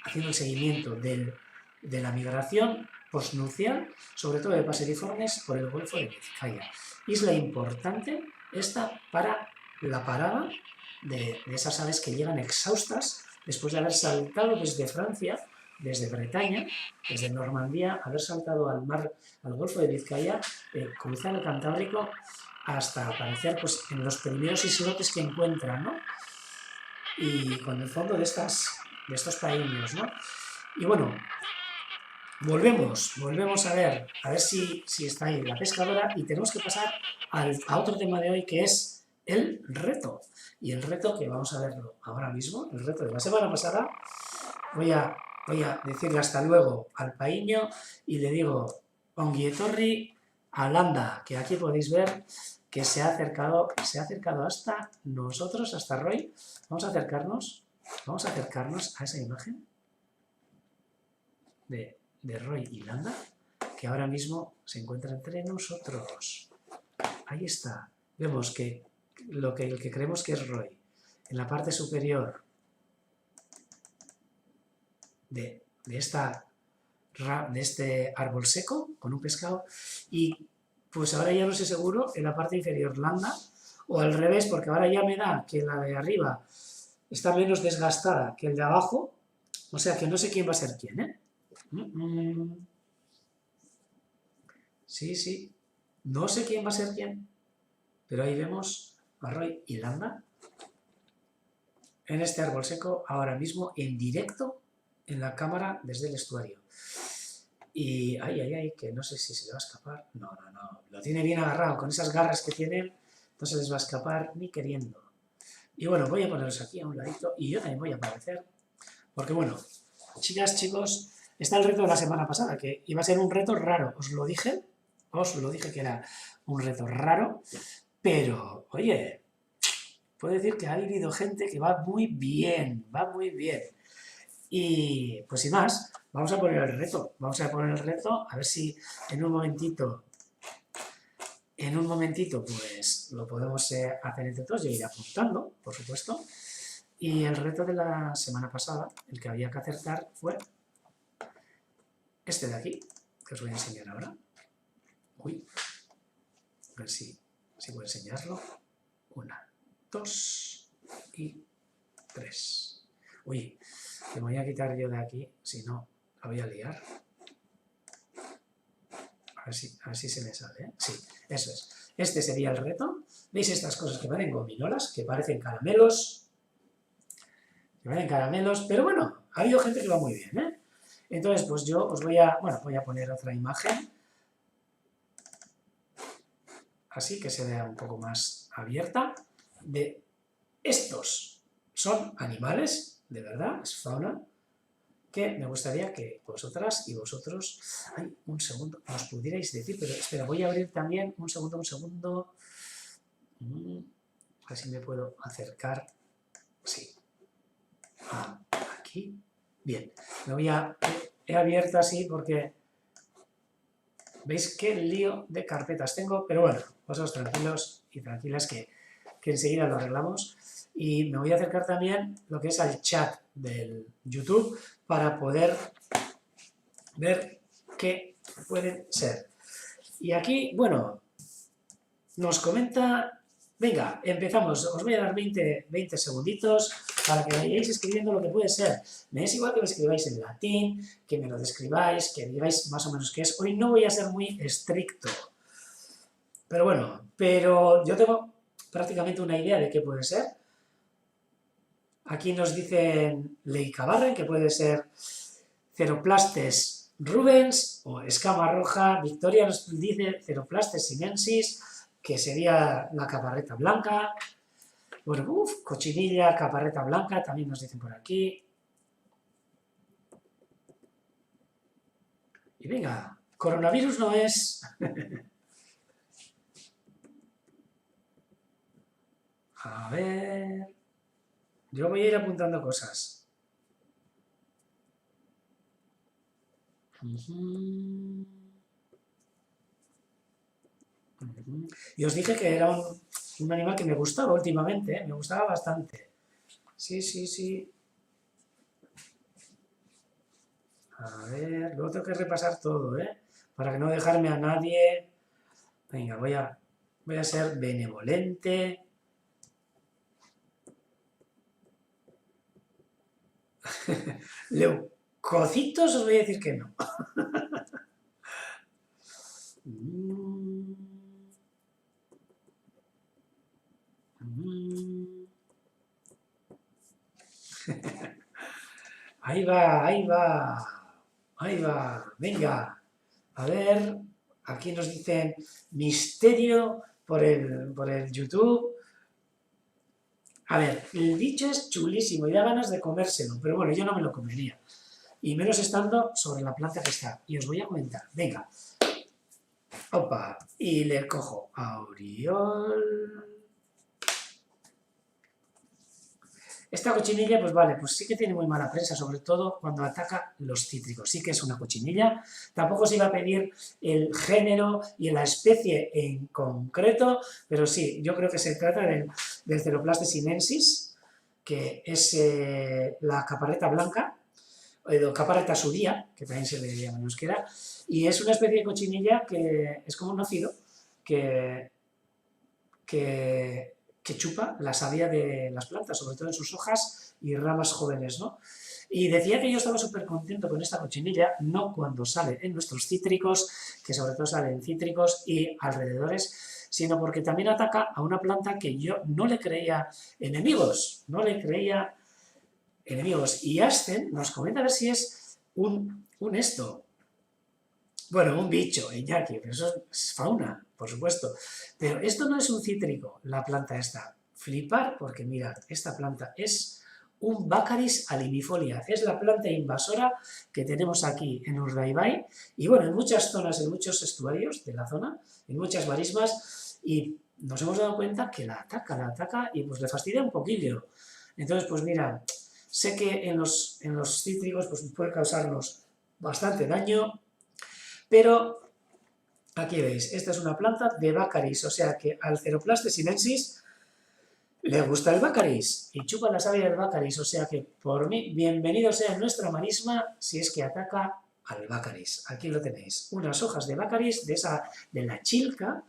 haciendo el seguimiento de la migración postnupcial, sobre todo de paseriformes por el Golfo de Vizcaya. Isla importante esta para la parada de esas aves que llegan exhaustas después de haber saltado desde Francia, desde Bretaña, desde Normandía, haber saltado al Golfo de Vizcaya, cruzar el Cantábrico hasta aparecer pues, en los primeros islotes que encuentran, ¿no? Y con el fondo de estos paíños, ¿no? Y bueno, volvemos a ver si está ahí la pescadora y tenemos que pasar a otro tema de hoy que es el reto. Y el reto que vamos a verlo ahora mismo, el reto de la semana pasada, voy a decirle hasta luego al paíño y le digo ongi etorri a Landa, que aquí podéis ver que se ha acercado hasta nosotros, hasta Roy. Vamos a acercarnos a esa imagen de Roy y Landa, que ahora mismo se encuentra entre nosotros. Ahí está. Vemos que el que creemos que es Roy, en la parte superior de este árbol seco, con un pescado, y pues ahora ya no sé seguro en la parte inferior Landa, o al revés, porque ahora ya me da que la de arriba está menos desgastada que el de abajo, o sea que no sé quién va a ser quién, ¿eh? Sí, no sé quién va a ser quién, pero ahí vemos a Roy y Landa en este árbol seco, ahora mismo en directo en la cámara desde el estuario. Y que no sé si se le va a escapar. No, lo tiene bien agarrado, con esas garras que tienen, no se les va a escapar ni queriendo. Y bueno, voy a poneros aquí a un ladito y yo también voy a aparecer. Porque bueno, chicas, chicos, está el reto de la semana pasada, que iba a ser un reto raro. Os lo dije que era un reto raro, pero, oye, puedo decir que ha habido gente que va muy bien, va muy bien. Y pues sin más, vamos a poner el reto. Vamos a poner el reto, a ver si en un momentito, pues lo podemos hacer entre todos. Yo iré apuntando, por supuesto. Y el reto de la semana pasada, el que había que acertar, fue este de aquí, que os voy a enseñar ahora. Uy, a ver si puedo enseñarlo. 1, 2 y 3. Uy, que me voy a quitar yo de aquí, si no, la voy a liar. A ver si se me sale, ¿eh? Sí, eso es. Este sería el reto. ¿Veis estas cosas que parecen gominolas? Que parecen caramelos. Pero bueno, ha habido gente que va muy bien, ¿eh? Entonces, pues yo os voy a poner otra imagen. Así que se vea un poco más abierta. De estos son animales, de verdad, es fauna, que me gustaría que vosotras y vosotros, ay, un segundo, nos pudierais decir, pero espera, voy a abrir también, un segundo, a ver si me puedo acercar, sí, aquí, bien, he abierto así porque, ¿veis qué lío de carpetas tengo? Pero bueno, vosotros tranquilos y tranquilas que enseguida lo arreglamos. Y me voy a acercar también lo que es al chat del YouTube para poder ver qué pueden ser. Y aquí, bueno, nos comenta, venga, empezamos, os voy a dar 20 segunditos para que vayáis escribiendo lo que puede ser. Me es igual que lo escribáis en latín, que me lo describáis, que digáis más o menos qué es. Hoy no voy a ser muy estricto, pero bueno, yo tengo prácticamente una idea de qué puede ser. Aquí nos dicen Leicabarren, que puede ser Ceroplastes rubens o escama roja. Victoria nos dice Ceroplastes sinensis, que sería la caparreta blanca. Bueno, cochinilla, caparreta blanca, también nos dicen por aquí. Y venga, coronavirus no es... A ver... Yo voy a ir apuntando cosas. Y os dije que era un animal que me gustaba últimamente, ¿eh? Me gustaba bastante. Sí. A ver, luego tengo que repasar todo, ¿eh? Para que no dejarme a nadie. Venga, voy a ser benevolente. Leucocitos os voy a decir que no. Ahí va, venga. A ver, aquí nos dicen misterio por el YouTube. A ver, el dicho es chulísimo y da ganas de comérselo, pero bueno, yo no me lo comería. Y menos estando sobre la planta que está. Y os voy a comentar, venga. Opa, y le cojo a Oriol. Esta cochinilla, pues vale, pues sí que tiene muy mala prensa, sobre todo cuando ataca los cítricos. Sí que es una cochinilla. Tampoco se iba a pedir el género y la especie en concreto, pero sí, yo creo que se trata del Ceroplastes sinensis, que es la caparreta blanca, o caparreta suría, que también se le llama en euskera, y es una especie de cochinilla que es como un nocido que chupa la savia de las plantas, sobre todo en sus hojas y ramas jóvenes, ¿no? Y decía que yo estaba súper contento con esta cochinilla, no cuando sale en nuestros cítricos, que sobre todo sale en cítricos y alrededores, sino porque también ataca a una planta que yo no le creía enemigos, Y Ashton nos comenta a ver si es un bicho, Iñaki, pero eso es fauna, por supuesto. Pero esto no es un cítrico, la planta esta. flipar porque mirad, esta planta es un Baccharis alimifolia, es la planta invasora que tenemos aquí en Urdaibai y bueno, en muchas zonas, en muchos estuarios de la zona, en muchas marismas y nos hemos dado cuenta que la ataca y pues le fastidia un poquillo. Entonces, pues mira, sé que en los cítricos pues puede causarnos bastante daño, pero aquí veis, esta es una planta de Baccharis, o sea que al Ceroplaste sinensis le gusta el Baccharis y chupa la savia del Baccharis, o sea que por mí, bienvenido sea nuestra marisma si es que ataca al Baccharis. Aquí lo tenéis, unas hojas de Baccharis de la chilca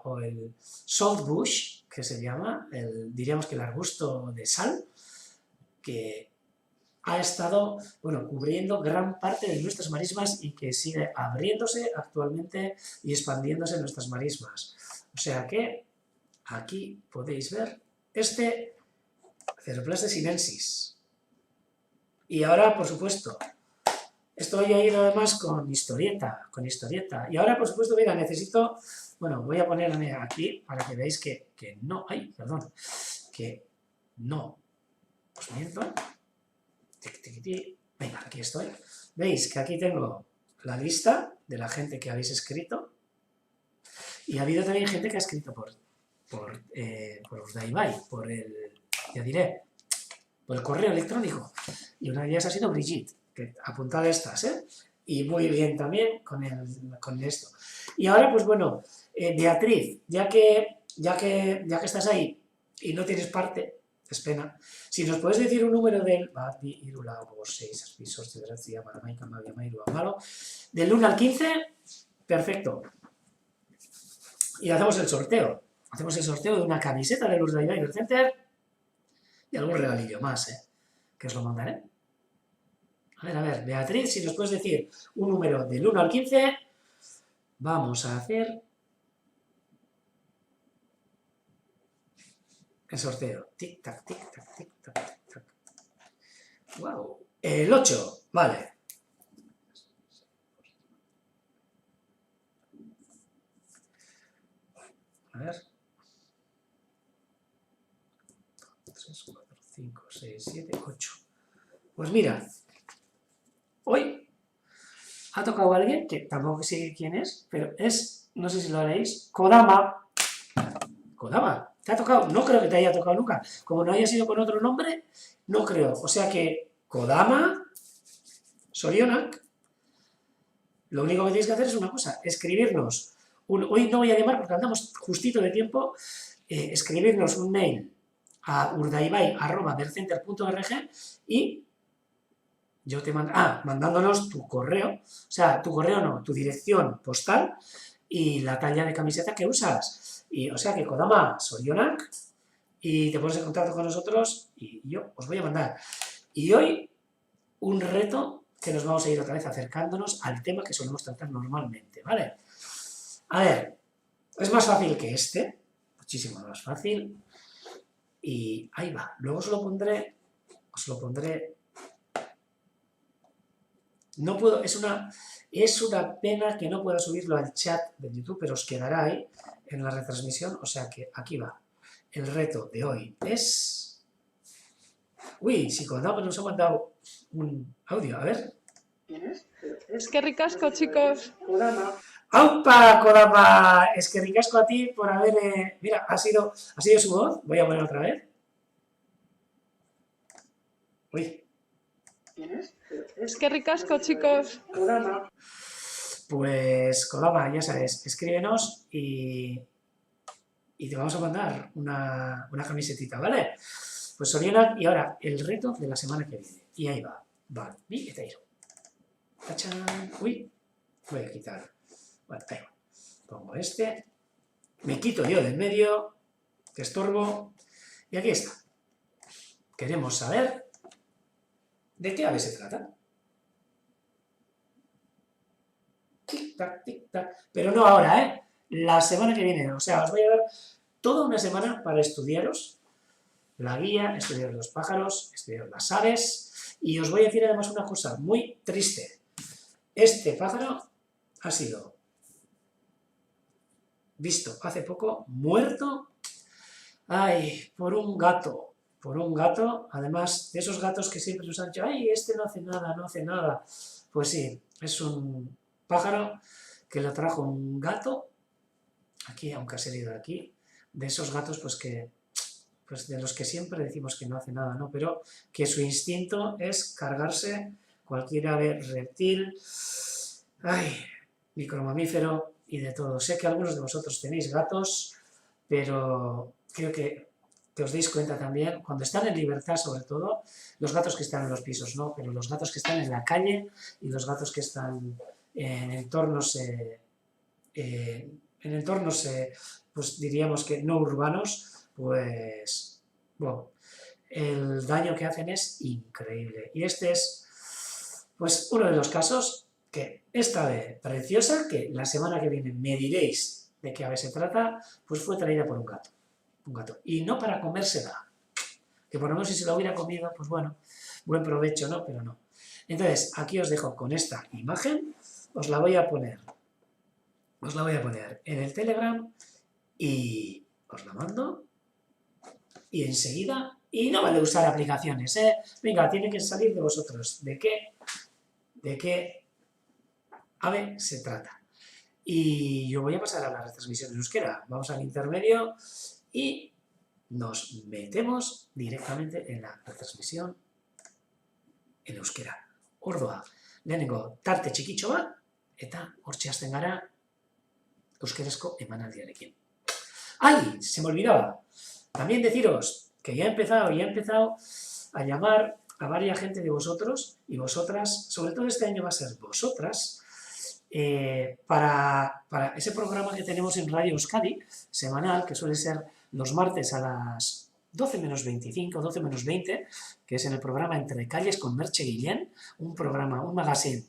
o el saltbush, que se llama, diríamos que el arbusto de sal, que ha estado, bueno, cubriendo gran parte de nuestras marismas y que sigue abriéndose actualmente y expandiéndose en nuestras marismas. O sea que aquí podéis ver este Ceroplaste sinensis. Y ahora, por supuesto, estoy ahí además con historieta. Y ahora, por supuesto, mira, necesito, bueno, voy a ponerme aquí para que veáis que no, que no, os miento. Venga, aquí estoy. Veis que aquí tengo la lista de la gente que habéis escrito y ha habido también gente que ha escrito por Urdaibai, ya diré, por el correo electrónico. Y una de ellas ha sido Brigitte, que apuntad estas, ¿eh? Y muy bien también con esto. Y ahora, pues bueno, Beatriz, ya que estás ahí y no tienes parte, es pena, si nos puedes decir un número del del 1 al 15, perfecto. Y hacemos el sorteo. Hacemos el sorteo de una camiseta del Urdaibai Center y algún regalillo más, que os lo mandaré. A ver, Beatriz, si nos puedes decir un número del 1 al 15, vamos a hacer el sorteo. Tic, tac, tic, tac, tic, tac, tic, tac. ¡Wow! El 8, vale. A ver. 3, 4, 5, 6, 7, 8. Pues mira, hoy ha tocado a alguien, que tampoco sé quién es, pero es, no sé si lo haréis, Kodama. Kodama, ¿te ha tocado? No creo que te haya tocado nunca. Como no haya sido con otro nombre, no creo. O sea que Kodama, Sorionak, lo único que tenéis que hacer es una cosa, escribirnos. Hoy no voy a llamar porque andamos justito de tiempo, escribirnos un mail a urdaibai@bercenter.org y yo te mando, mandándonos tu correo, o sea, tu correo no, tu dirección postal y la talla de camiseta que usas. Y, o sea, que Kodama Sorionak, y te pones en contacto con nosotros y yo os voy a mandar. Y hoy, un reto que nos vamos a ir otra vez acercándonos al tema que solemos tratar normalmente, ¿vale? A ver, es más fácil que este, muchísimo más fácil, y ahí va. Luego os lo pondré, no puedo, es una pena que no pueda subirlo al chat de YouTube, pero os quedará ahí en la retransmisión, o sea que aquí va. El reto de hoy es... Uy, si Kodama nos ha mandado un audio, a ver. Es que ricasco, chicos. ¡Aupa, Kodama! Es que ricasco a ti por haber... Mira, ha sido su voz. Voy a poner otra vez. Uy. Es que ricasco, chicos. Kodama. Pues, Kodama, ya sabes, escríbenos y te vamos a mandar una camisetita, ¿vale? Pues Sorionak, y ahora el reto de la semana que viene. Y ahí va. Va, y está ahí. ¡Tachán! Uy, voy a quitar. Bueno, ahí va. Pongo este. Me quito yo del medio. Que estorbo. Y aquí está. Queremos saber de qué ave se trata. Tic-tac, tic-tac. Pero no ahora, ¿eh? La semana que viene. O sea, os voy a dar toda una semana para estudiaros la guía, estudiaros los pájaros, estudiaros las aves. Y os voy a decir además una cosa muy triste. Este pájaro ha sido visto hace poco muerto Ay, por un gato, además de esos gatos que siempre nos han dicho, ay, este no hace nada, no hace nada. Pues sí, es un pájaro que lo trajo un gato, aquí, aunque ha salido de aquí, de esos gatos pues de los que siempre decimos que no hace nada, ¿no? Pero que su instinto es cargarse cualquier ave, reptil, ay, micromamífero y de todo. Sé que algunos de vosotros tenéis gatos, pero creo que os deis cuenta también, cuando están en libertad sobre todo, los gatos que están en los pisos, ¿no? Pero los gatos que están en la calle y los gatos que están en entornos, pues diríamos que no urbanos, pues, bueno, el daño que hacen es increíble. Y este es, pues, uno de los casos que esta ave preciosa, que la semana que viene me diréis de qué ave se trata, pues fue traída por un gato. Un gato. Y no para comérsela, que por lo menos si se la hubiera comido, pues bueno, buen provecho, ¿no? Pero no. Entonces, aquí os dejo con esta imagen, os la voy a poner en el Telegram y os la mando y enseguida, y no vale usar aplicaciones, ¿eh? Venga, tiene que salir de vosotros, ¿de qué ave se trata? Y yo voy a pasar a la retransmisión en euskera, vamos al intermedio y nos metemos directamente en la retransmisión en euskera. Ordoa, lehenengo tarte txikitxo bat, eta hortxe hasten gara euskerazko emanaldiarekin. ¡Ay! Se me olvidaba. También deciros que ya he empezado a llamar a varias gente de vosotros y vosotras, sobre todo este año va a ser vosotras, para ese programa que tenemos en Radio Euskadi, semanal, que suele ser los martes a las 12 menos 25, 12 menos 20, que es en el programa Entre Calles con Merche Guillén, un magazine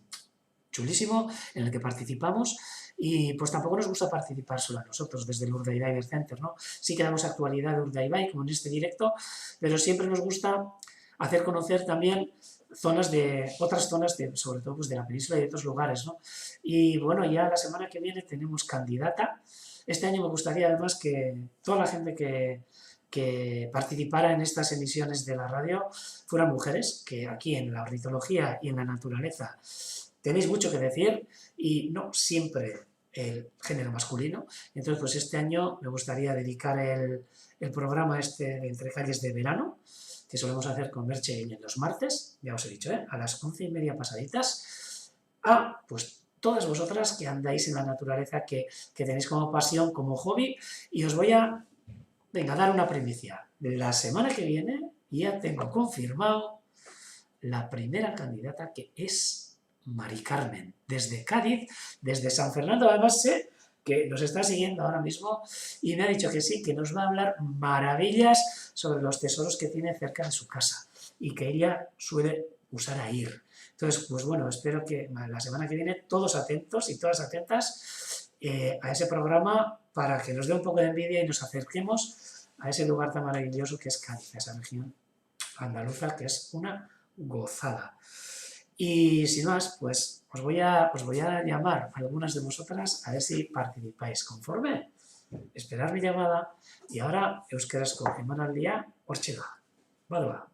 chulísimo en el que participamos y pues tampoco nos gusta participar solo a nosotros desde el Urdaibai Center, ¿no? Sí que damos actualidad de Urdaibai como en este directo, pero siempre nos gusta hacer conocer también otras zonas, sobre todo pues de la península y de otros lugares, ¿no? Y bueno, ya la semana que viene tenemos candidata. Este año me gustaría además que toda la gente que participara en estas emisiones de la radio fueran mujeres, que aquí en la ornitología y en la naturaleza tenéis mucho que decir y no siempre el género masculino. Entonces, pues este año me gustaría dedicar el programa de Entre Calles de verano, que solemos hacer con Merche en los martes, ya os he dicho, a las 11:30 pasaditas, a pues todas vosotras que andáis en la naturaleza, que tenéis como pasión, como hobby, y os voy a dar una primicia. La semana que viene ya tengo confirmado la primera candidata, que es Mari Carmen, desde Cádiz, desde San Fernando. Además sé que nos está siguiendo ahora mismo y me ha dicho que sí, que nos va a hablar maravillas sobre los tesoros que tiene cerca de su casa y que ella suele usar a ir. Entonces, pues bueno, espero que la semana que viene todos atentos y todas atentas a ese programa para que nos dé un poco de envidia y nos acerquemos a ese lugar tan maravilloso que es Cádiz, esa región andaluza que es una gozada. Y sin más, pues os voy a llamar a algunas de vosotras a ver si participáis. ¿Conforme? Esperar mi llamada y ahora euskarazko emanaldia hortxe da. Badoa.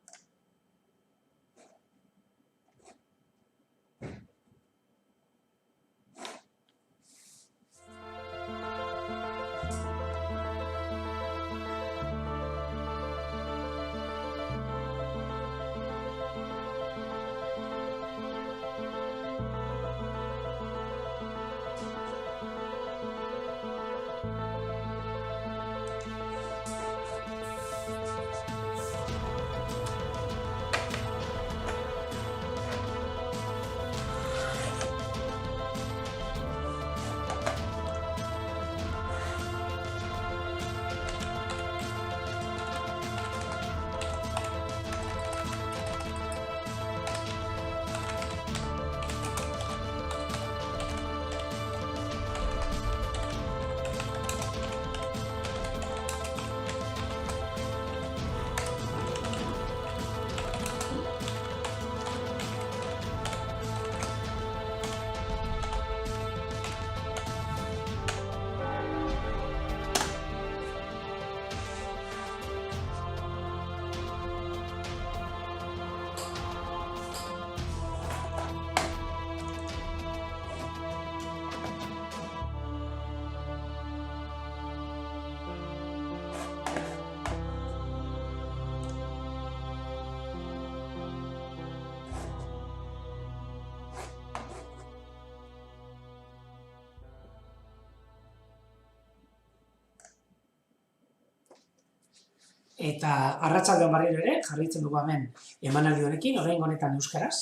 Eta arratsaldean berriro ere, jarraitzen dugu hemen emanaldi honekin, oraingo honetan euskaraz,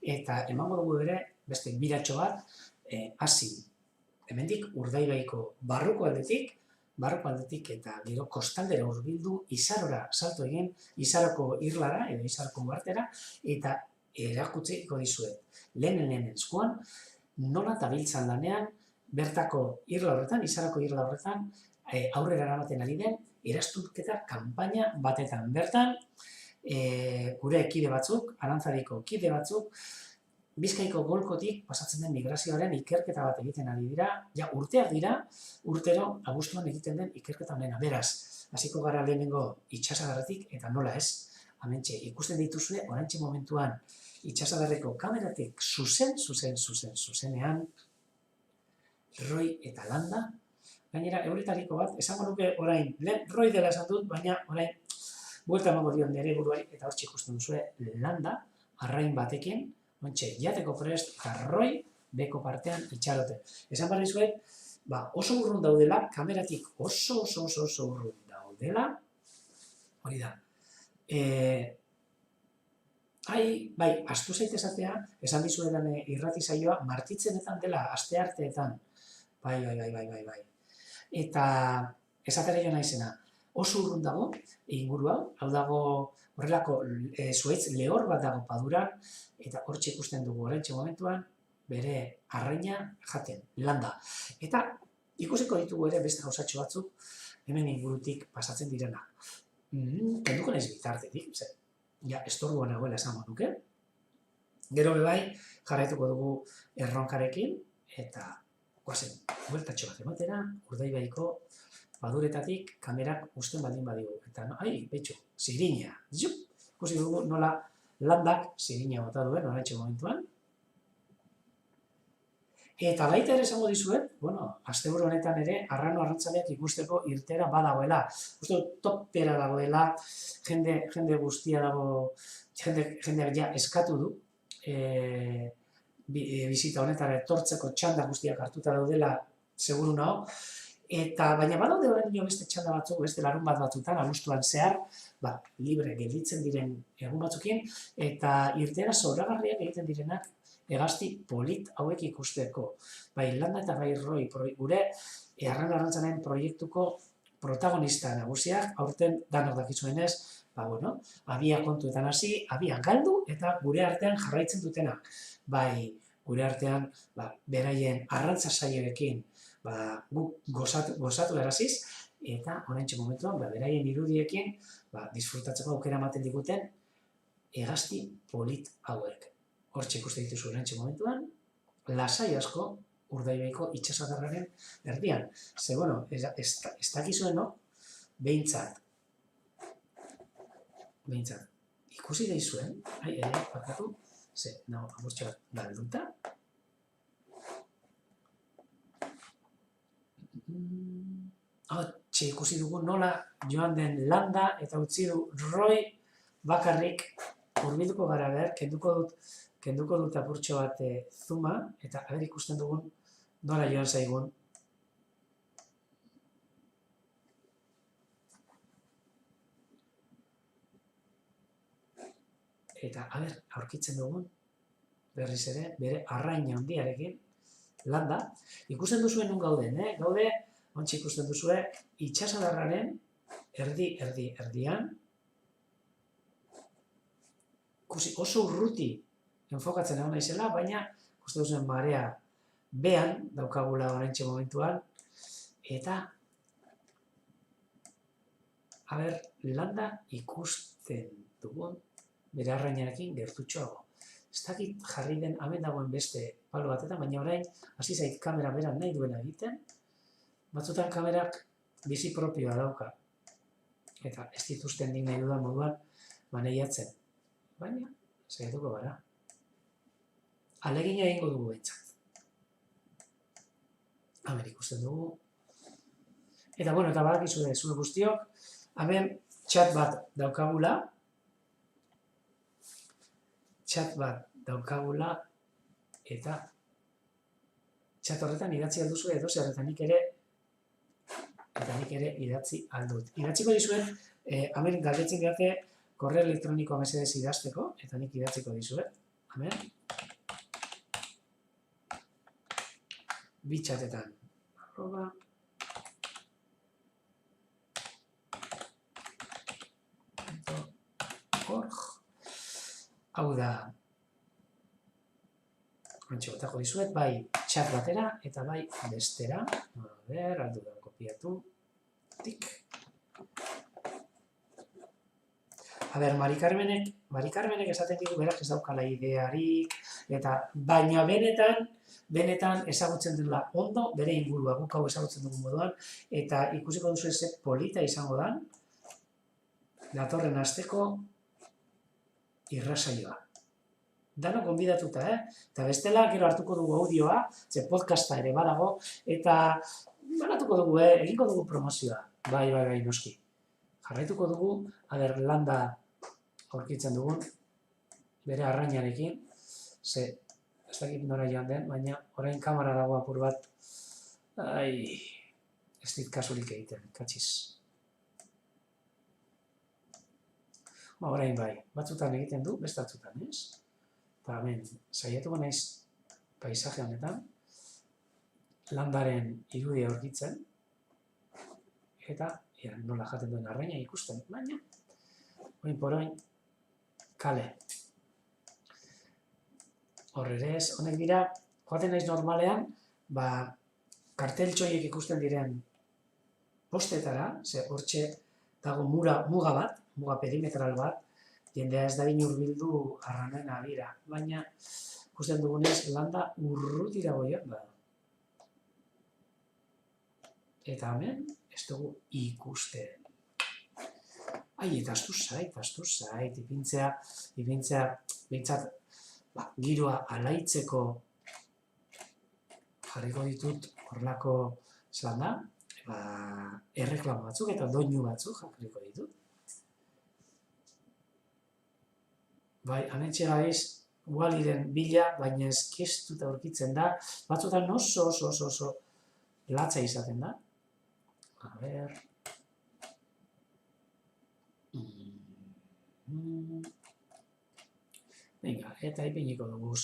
eta emango dugu ere beste biratxo bat, hasi hemendik Urdaibaiko barruko aldetik eta gero kostaldera hurbildu, Izarora salto egin, Izaroko irlara edo Izaroko uhartera, eta erakutsiko dizuet lehen eskuan, nola tabiltzan lanean, bertako irla horretan, Izarako irla horretan, aurrera eramaten ari den, erasturketa kanpaina batetan. Bertan, gure kide batzuk, Arantzadiko kide batzuk, Bizkaiko golkotik pasatzen den migrazioaren ikerketa bat egiten ari dira, ja urteak dira, urtero abuztuan egiten den ikerketa honena. Beraz, hasiko gara lehenengo itsasadarretik, eta nola ez, hementxe ikusten dituzue, oraintxe momentuan itsasadarreko kameratik zuzenean, Roi eta Landa, gainera, euretariko bat, esango nuke orain, lehen Roi dela esan dut, baina orain, buelta emango dion nire buruari, eta hortxe ikusten duzue, Landa, arrain batekin, ontxe, jateko prest, eta Roi, beko partean itxarote. Esan barri zuet, oso urrun daudela, kameratik oso urrun daudela, hori da. Bai, astu zaitezatea, esan dizuetan irrati saioa, martitzenetan dela, astearteetan. Bai. Eta esatera jo naizena, oso urrun dago, ingurua, hau dago horrelako zuhaitz lehor bat dago Paduran, eta hortxe ikusten dugu oraintxe momentuan, bere arraina jaten, Landa. Eta ikusiko ditugu ere beste gauzatxo batzuk, hemen ingurutik pasatzen direna. Kenduko naiz bitartetik, ja, estorboa nagoela esango nuke. Gero bebai, jarraituko dugu erronkarekin, eta guazen, bueltatxo bat ematera, Urdaibaiko Paduretatik kamerak usten baldin badigu. Eta, betxo, zirina. Ikusi dugu nola Landak zirina bota duen, oraintxe momentuan. Eta baita ere esango dizuet, asteburu honetan ere, arrano arrantzaleak ikusteko irtera badagoela. Uste topera dagoela, jende guztia dago, jendeak ja eskatu du, bizita honetara etortzeko txanda guztiak hartuta daudela, seguru nago, baina badaude orain beste txanda batzuk, beste larun bat batzutan, abuztuan zehar, libre gelditzen diren egun batzukin, eta irteera zoragarriak egiten direnak hegazti polit hauek ikusteko. Bai, Landa eta bai Roi, gure arrano arrantzaren proiektuko protagonista nagusiak, aurten danok dakizuenez, abia kontuetan hasi, abia galdu eta gure artean jarraitzen dutenak. Bai, gure artean, beraien arrantza saioekin guk gozatu eraziz, eta oraintxe momentuan, beraien irudiekin, disfrutatzeko aukera ematen diguten hegazti polit hauek. Hortxe ikuste dituzu oraintxe momentuan, lasai asko Urdaibaiko itsasadarraren erdian. Ze, ez dakizuen, behintzat, ikusi daizuen, bakatu, ze, agurtxo bat galduta. Hortxe ikusi dugu nola joan den Landa eta utzi du Roi bakarrik hurbilduko gara behar, kenduko dut apurtxo bat zuma, eta aber ikusten dugun nola joan zaigun. Eta aurkitzen dugun, berriz ere, bere arraina handiarekin, Landa. Ikusten duzuen nun gauden, gaude, ontsi ikusten duzue, itsasadarraren erdian, oso urruti enfokatzen egon naizela, baina ikusten duzuen marea behan daukagula oraintxe momentuan, eta Landa ikusten dugun bere arrainarekin gertutxoago. Ez dakit jarri den hemen dagoen beste palo batetan, baina orain hasi zait kamera beran nahi duena egiten, batzutan kamerak bizi propioa dauka, eta ez dituzten nik nahi dudan moduan maneiatzen. Baina, saiatuko gara. Alegina egingo dugu behintzat. Hemen ikusten dugu. Eta badakizu zure guztiok, hemen txat bat daukagula, eta txat horretan idatzi alduzu edo zerretan nik ere eta nik ere idatzi aldut. Idatziko dizuet, hemen galdetzen dute korreo elektronikoa mesedez idazteko, eta nik idatziko dizuet. Hemen. Bitxatetan. @. Hau da. Antxe botako dizuet, bai txat batera eta bai bestera. Aldu da, kopiatu. Tik. Mari Carmenek esaten digu berak ez daukala idearik, eta baina benetan ezagutzen dela ondo bere ingurua, guk hau ezagutzen dugun moduan, eta ikusiko duzu ez polita izango da, datorren asteko irrasaioa. Dano gonbidatuta, Eta bestela, gero hartuko dugu audioa, ze podcasta ere badago, eta banatuko dugu, egingo dugu promozioa. Bai, noski. Jarraituko dugu, landa aurkitzen dugun, bere arrainarekin, ze, ez dakit nora joan den, baina orain kamera dago apur bat, ez dit kasurik egiten, katxiz. Orain bai, batzutan egiten du, beste batzutan, ez? Eta hemen, saiatuko naiz paisaje honetan, landaren irudia aurkitzen, eta nola jaten duen arraina ikusten, baina, oin por oin, kale. Horrerez, honek dira, joaten naiz normalean, karteltxoiek ikusten diren postetara, ze hortxe dago muga bat, muga perimetral bat, jendea ez da hurbildu arranen abira, baina ikusten dugunez landa urrutira goian da. Eta hemen, ez dugu ikusten. Eta astu zait, ipintzea, bintzat, giroa alaitzeko jarriko ditut horrelako zlanda, erreklamo batzuk eta doinu batzuk jarriko ditut. Hementxe gaiz, Wall-Eren bila, baina eskestuta aurkitzen da, batzutan oso latza izaten da. Venga, eta ipiniko duguz.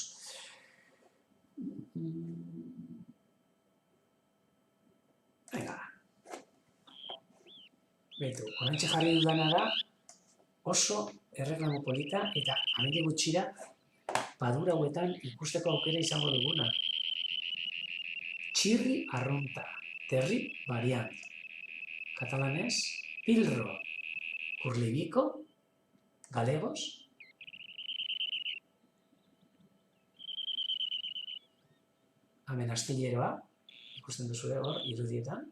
Venga. Betu, horrentxe jarri dudana da, oso erreklamo polita eta amende gutxira padura hauetan ikusteko aukera izango duguna. Txirri arrunta, terri variant. Katalanez, pilro, kurlibiko, galegos. Hemen astilleroa, ikusten duzu hor, irudietan.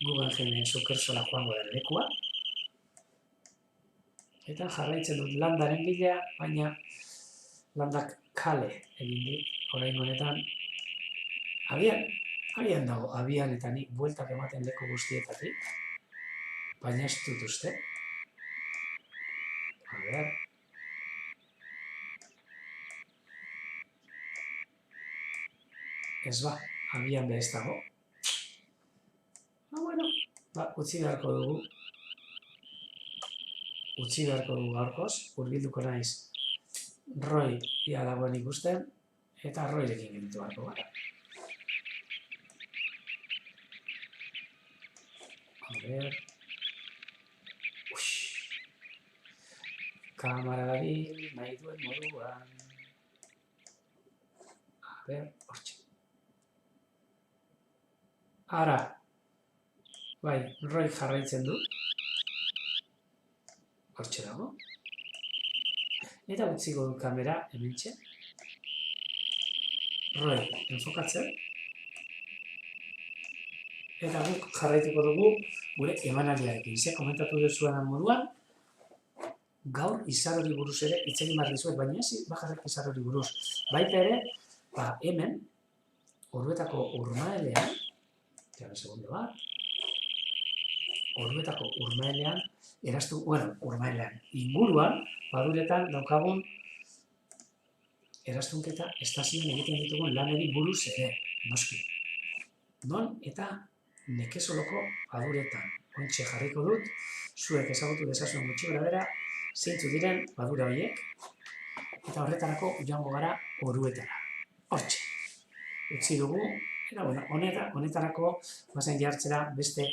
Guggenheimen Zukersola joango den lekua. Eta jarraitzen dut landaren bila, baina landak kale egin dit, orain honetan. Abian dago, abian eta nik bueltak ematen leku guztietatik, baina ez dut uste. Ez abian behaz dago. Utzi beharko dugu. Utzi beharko dugu gaurkoz, hurbilduko naiz Roy ia dagoen ikusten, eta Royrekin genitu beharko gara. Kamara dabil, nahi duen moduan. Hortxe. Ara, Roy jarraitzen du. Hortxe dago. Eta utziko du kamera hementxe. Roy, enfokatzen. Eta guk jarraituko dugu gure emanaldiarekin. Komentatu duzuenan moduan, gaur izarori buruz ere hitz egin behar dizuet, baina ez bakarrik izarori buruz. Baita ere, hemen, Orduetako urmaelean, Orduetako urmaelean, urmaelean, inguruan, baduretan daukagun erastunketa estazioan egiten ditugun laneri buruz ere, noski. Non eta nekezoloko paduretan. Ontxe jarriko dut, zuek ezagutu dezazuen gutxi gorabehera, zeintzu diren padura horiek, eta horretarako joango gara oruetara. Hortxe. Utzi dugu, eta honetarako bazen jartzera beste,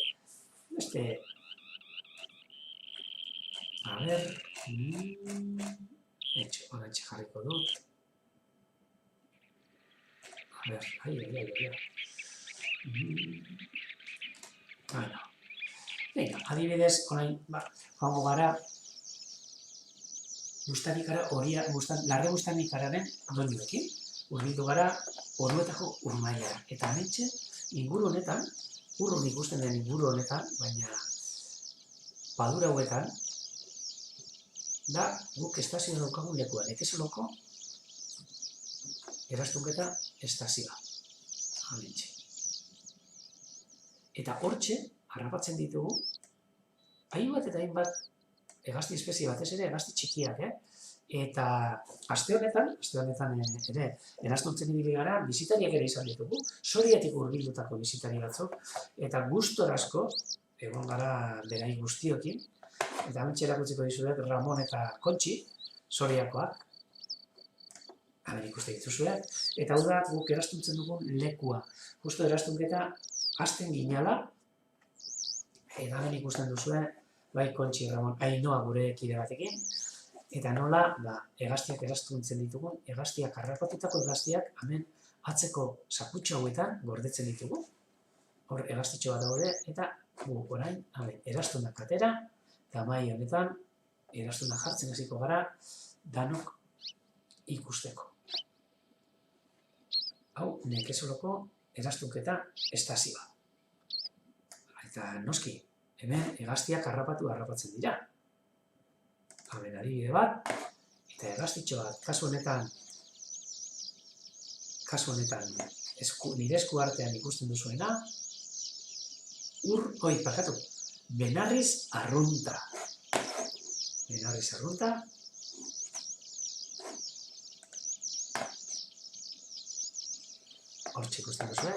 a ber, horretxe jarriko dut. A ber, Bueno, adibidez, orain, joango gara, larre bustaanikararen doinuekin, hurbildu gara oruetako urmailara. Eta hementxe, inguru honetan, urrun ikusten den inguru honetan, baina padura hauetan, da guk estazioa daukagun lekuan, nekezoloko erastunketa estazioa. Hementxe. Eta hortxe, harrapatzen ditugu, hainbat eta hainbat hegazti espezie batez ere, hegazti txikiak, Eta aste honetan ere, erastuntzen ibili gara, bisitariak ere izan ditugu, Soriatik hurbildutako bisitari batzuk, eta gustorazko, egon gara berai guztiokin, eta hementxe erakutsiko dizuet Ramon eta Kontxi, Soriakoak, hemen ikuste dituzue, eta hau da guk erastuntzen dugun lekua. Justo erastunketa hasten ginala, eta hemen ikusten duzue, bai Kontxi, Ramon, Ainoa gure kide batekin, eta nola, hegaztiak erastuntzen ditugun, hegaztiak, harrapatutako hegaztiak, hemen atzeko sakutxo hauetan gordetzen ditugu. Hor, hegaztitxo bat daude, eta gu orain, erastunak atera, eta mai honetan, erastunak jartzen hasiko gara, danok ikusteko. Hau, nekezoloko erastunketa estazioa. Eta noski, hemen hegaztiak harrapatzen dira. Hemen adibide bat, eta hegaztitxo bat, kasu honetan, nire esku artean ikusten duzuena, Benarriz arrunta. Hortxe ikusten duzue,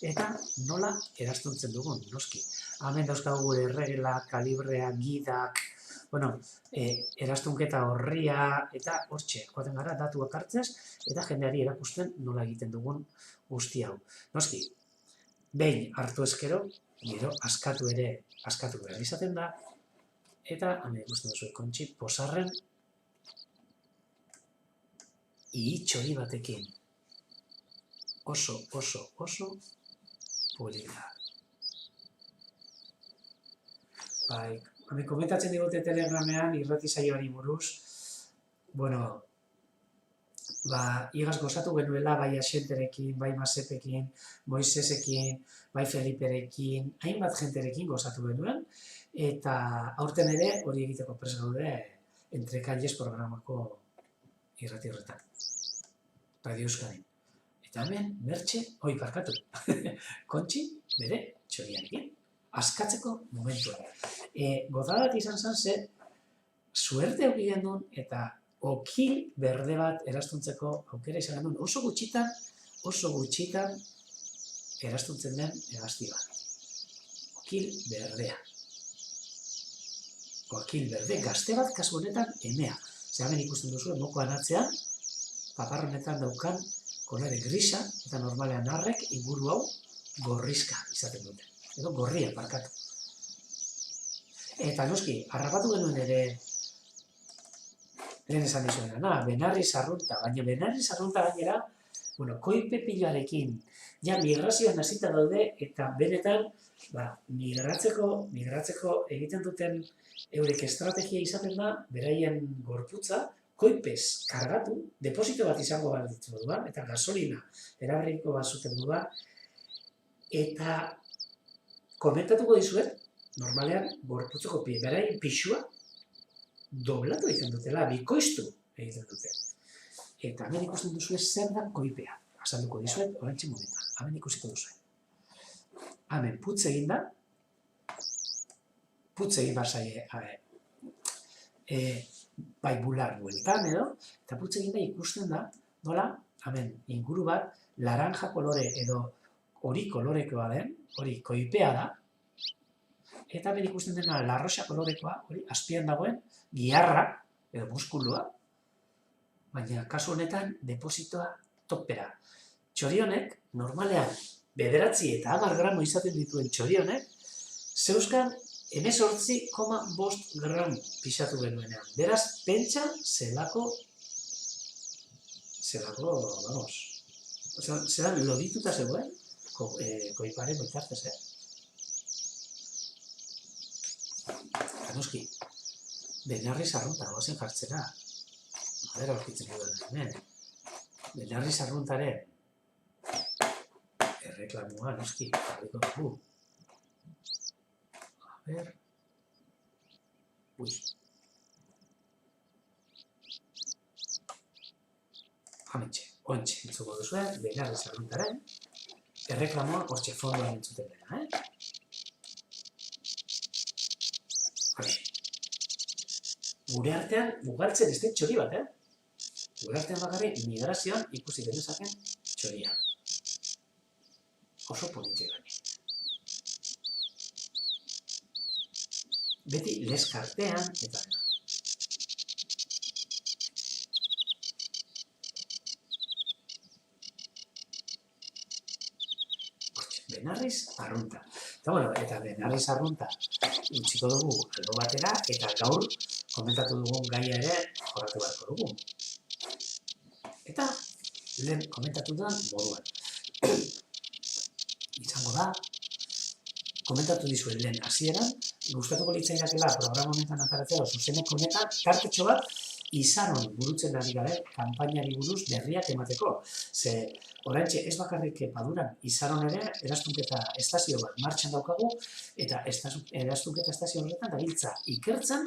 eta nola erastuntzen dugun, noski. Hemen dauzkagu gure erregela, kalibrea, gidak, erastunketa horria, eta hortxe, joaten gara datuak hartzez, eta jendeari erakusten nola egiten dugun guzti hau. Noski, behin hartu ezkero, gero askatu behar izaten da, eta hemen ikusten duzu Kontxi pozarren ihitxori batekin. Oso polita. Hemen komentatzen digute Telegramean irrati saioari buruz, igaz gozatu genuela bai Axenterekin, bai Masepekin, Moisesekin, bai Feliperekin, hainbat jenterekin gozatu genuen, eta aurten ere hori egiteko prest gaude Entre Calles programako irrati horretan, Radio Euskadin. Eta hemen, Kontxi bere txoriarekin, askatzeko momentuan. Gozadat izan zen ze, suerte eduki gendun eta okil berde bat erastuntzeko aukera izan gendun. Oso gutxitan erastuntzen den hegazti bat. Okil berdea. Okil berde, gazte bat kasu honetan emea. Zer hemen ikusten duzu, mokoan atzean, papar honetan daukan kolore grisa, eta normalean harrek inguru hau gorrizka izaten dute. Edo gorria parkatu. Eta noski, harrapatu genuen ere, lehen esan dizuena, Benarriz arrunta, baina Benarriz arrunta gainera, koipe piloarekin, ja migrazioan hasita daude, eta benetan, migratzeko egiten duten eurek estrategia izaten da, beraien gorputza, koipez kargatu, deposito bat izango bat ditu duan, eta gasolina erabriko bat zuten duan, eta komentatuko dizuet, normalean, gorputzeko beraien pixua doblatu egiten dutela, bikoiztu egiten dute. Eta hemen ikusten duzue zer da koipea. Azalduko dizuet, orantxe momentan. Hemen ikusiko duzue. Hemen putz egin da, putz egin barzaie, bai bular bueltan edo, eta putz egin da ikusten da, nola, hemen inguru bat, laranja kolore edo hori kolorekoa den, hori koipea da, eta bere ikusten dena larroxa kolorekoa, hori azpian dagoen giharra, edo muskulua, baina kasu honetan depositoa topera. Txorionek, normalean, 9 eta 10 gramo izaten dituen txorionek, zeuzkan 18,5 gramo pixatu genuenean. Beraz, pentsa zelako, vamos, zelan lodituta zegoen, koiparen bitartez, Noski, Benarriz arrunta goazen jartzera. Adera aurkitzen duen hemen. Benarriz arruntaren erreklamua, noski, jarriko dugu. A ber... Ui. Hamentxe, ontxe, entzuko duzue, Benarriz arruntaren erreklamua hortxe fondoan entzuten dena, Gure artean mugartzen ez den txori bat, Gure artean bakarrik migrazioan ikusi genezaken txoria. Oso politia gani. Beti leskartean eta dena. Benarriz arrunta. Eta Benarriz arrunta utziko dugu albo batera eta gaur komentatu dugun gaia ere jorratu beharko dugu. Eta lehen komentatu dudan moduan. Izango da, komentatu dizuen lehen hasieran, gustatuko litzaidakeela programa honetan ataratzea zuzeneko honetan tartetxo bat izaron burutzen ari garen kanpainari buruz berriak emateko. Ze oraintxe ez bakarrik Paduran izaron ere eraztunketa estazio bat martxan daukagu eta eraztunketa estazio horretan dabiltza ikertzen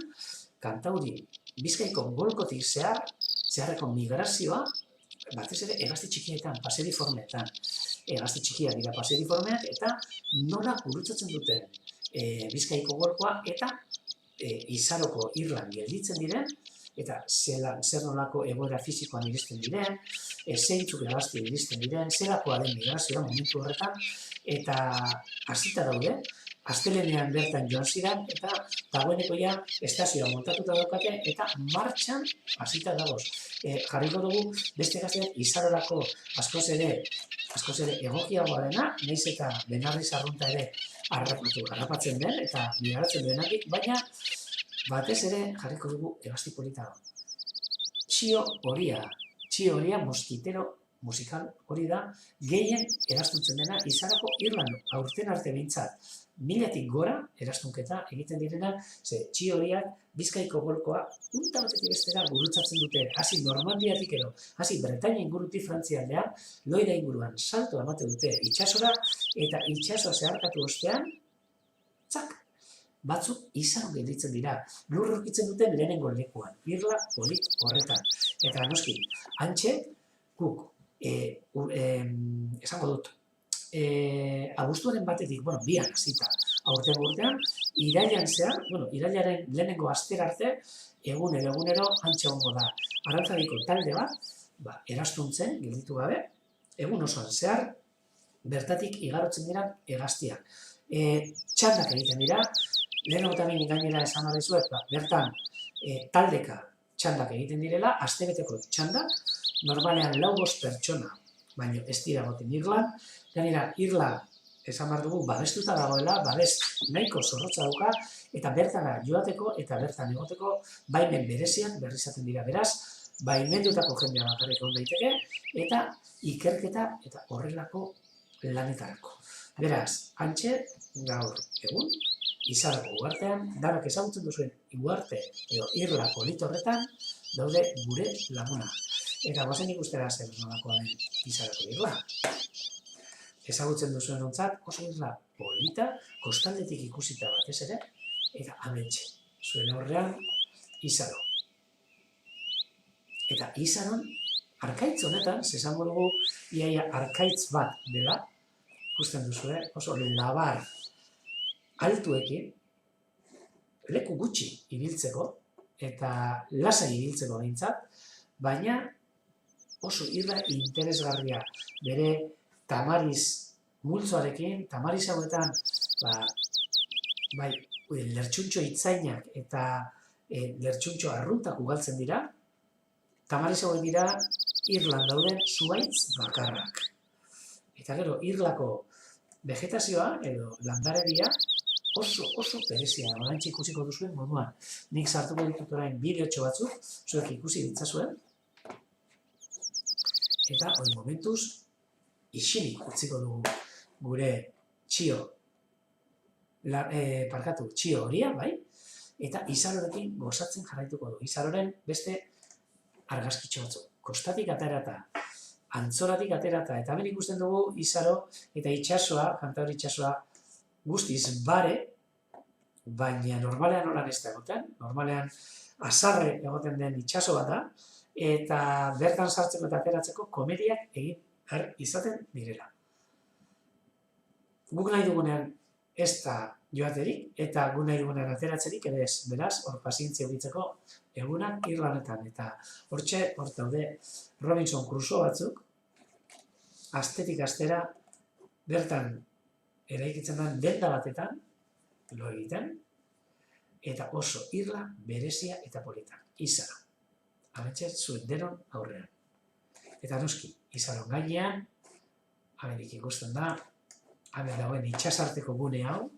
Kantauri Bizkaiko golkotik zeharreko migrazioa, batez ere hegazti txikietan, paseriformeetan. Hegazti txikiak dira paseriformeak eta nola gurutzatzen duten Bizkaiko golkoa eta izaroko irlan gelditzen diren, eta zer nolako egoera fisikoan iristen diren, zeintzuk hegazti iristen diren, zerakoa den migrazioa momentu horretan, eta hasita daude, astelenean bertan joan ziren, eta dagoeneko ja estazioa montatuta daukate, eta martxan hasita dagoz. Jarriko dugu beste gazteak izarorako askoz ere egokiagoa dena, nahiz eta Benarriz arrunta ere harrapatzen den, eta migratzen denatik, baina batez ere jarriko dugu hegazti polita. Txio horia moskitero musikal hori da, gehien eraztuntzen dena izarako Irlando, aurten arte behintzat. 1000-tik gora eraztunketa egiten direna, ze txio horiak Bizkaiko golkoa punta batetik bestera gurutzatzen dute, hasi Normandiatik edo, hasi Bretaña ingurutik Frantzialdean, Loira inguruan salto emate dute itsasora, eta itsasoa zeharkatu ostean, txak, batzuk izan gelditzen dira, lur aurkitzen duten lehenengo lekuan, irla polit horretan. Eta noski, hantxe, guk, esango dut, abuztuaren batetik, bian hasita, aurten urtean, irailan zehar, irailaren lehenengo astera arte, egunero hantxe hongo da. Arantzadiko talde bat, eraztuntzen, gelditu gabe, egun osoan zehar, bertatik igarotzen dira hegaztiak. Txandak egiten dira, lehenago eta behin gainera esan barrizuet, bertan taldeka txandak egiten direla, astebeteko txandak, normalean 4-5 pertsona, baina ez dira goten irlan, gainera irla, esan behar dugu, babestuta dagoela, babes nahiko zorrotza dauka, eta bertara joateko eta bertan egoteko baimen bereziak berrizaten dira. Beraz, baimendutako jendea bakarrik egon daiteke, eta ikerketa eta horrelako lanetarako. Beraz, hantxe, gaur egun, izarako uhartean, danak ezagutzen duzuen uarte edo irla polit horretan, daude gure laguna. Eta goazen ikustera zer nolakoa den izarako irla. Ezagutzen duzuen ontzat, oso irla polita, kostaldetik ikusita batez ere, eta ametxe, zuen aurrean, izaro. Eta izaron, arkaitz honetan, esango dugu, iaia arkaitz bat dela, ikusten duzue, oso labar altuekin, leku gutxi ibiltzeko, eta lasai ibiltzeko behintzat, baina oso irla interesgarria, bere tamariz multzoarekin, tamariz hauetan, bai, lertxuntxo itzainak eta lertxuntxo arruntak ugaltzen dira, tamariz hauek dira Irlan dauden zuhaitz bakarrak. Eta gero, Irlako vegetazioa edo landaredia oso berezia, oraintxe ikusiko duzuen moduan. Nik sartuko ditut orain bideotxo batzuk, zuek ikusi ditzazuen. Eta hori momentuz, isilik utziko dugu gure txio horia, bai? Eta izarorekin gozatzen jarraituko du. Izaroren beste argazkitxo batzuk. Kostatik aterata, antzoratik aterata, eta hemen ikusten dugu izaro eta itsasoa, Kantauri itsasoa guztiz bare, baina normalean holan ez da egoten, normalean azarre egoten den itsaso bat da, eta bertan sartzeko eta ateratzeko komediak egin izaten direla. Guk nahi dugunean ez da joaterik, eta guk nahi dugunean ateratzerik ere ez, beraz, hor pazientzia ukitzeko egunak Irlanetan, eta hortxe, hor daude Robinson Crusoe batzuk, astetik astera bertan eraikitzen den denda batetan, lo egiten, eta oso irla berezia eta polita, izaro. Ametxe zuen denon aurrean. Eta noski, izaron gainean, amenik ikusten da, hemen dagoen itsasarteko gune hau,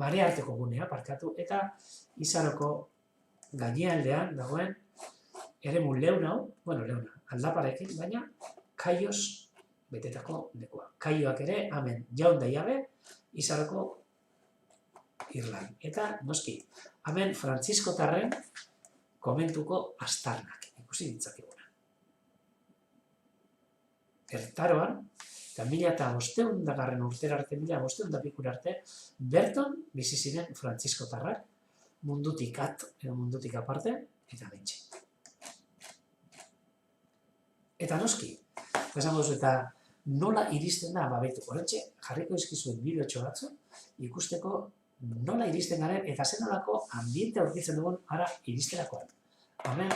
marearteko gunea, parkatu, eta izaroko gainealdean dagoen eremu leun hau, leuna, aldaparekin, baina kaioz betetako lekua. Kaioak ere, hemen jaun da jabe, izaroko Irlan. Eta, noski, hemen frantziskotarren komentuko astarnak, ikusi ditzakeguna. Ertaroan, eta 1500 urtera arte, 1500 pikura arte, berton bizi ziren frantziskotarrak, mundutik edo mundutik aparte, eta bentsi. Eta noski, esango duzu, eta nola iristen da, babetu, horretxe, jarriko izkizuen bideotxo batzu, ikusteko nola iristen garen, eta zen nolako ambiente aurkitzen dugun ara iristerakoan. Hemen,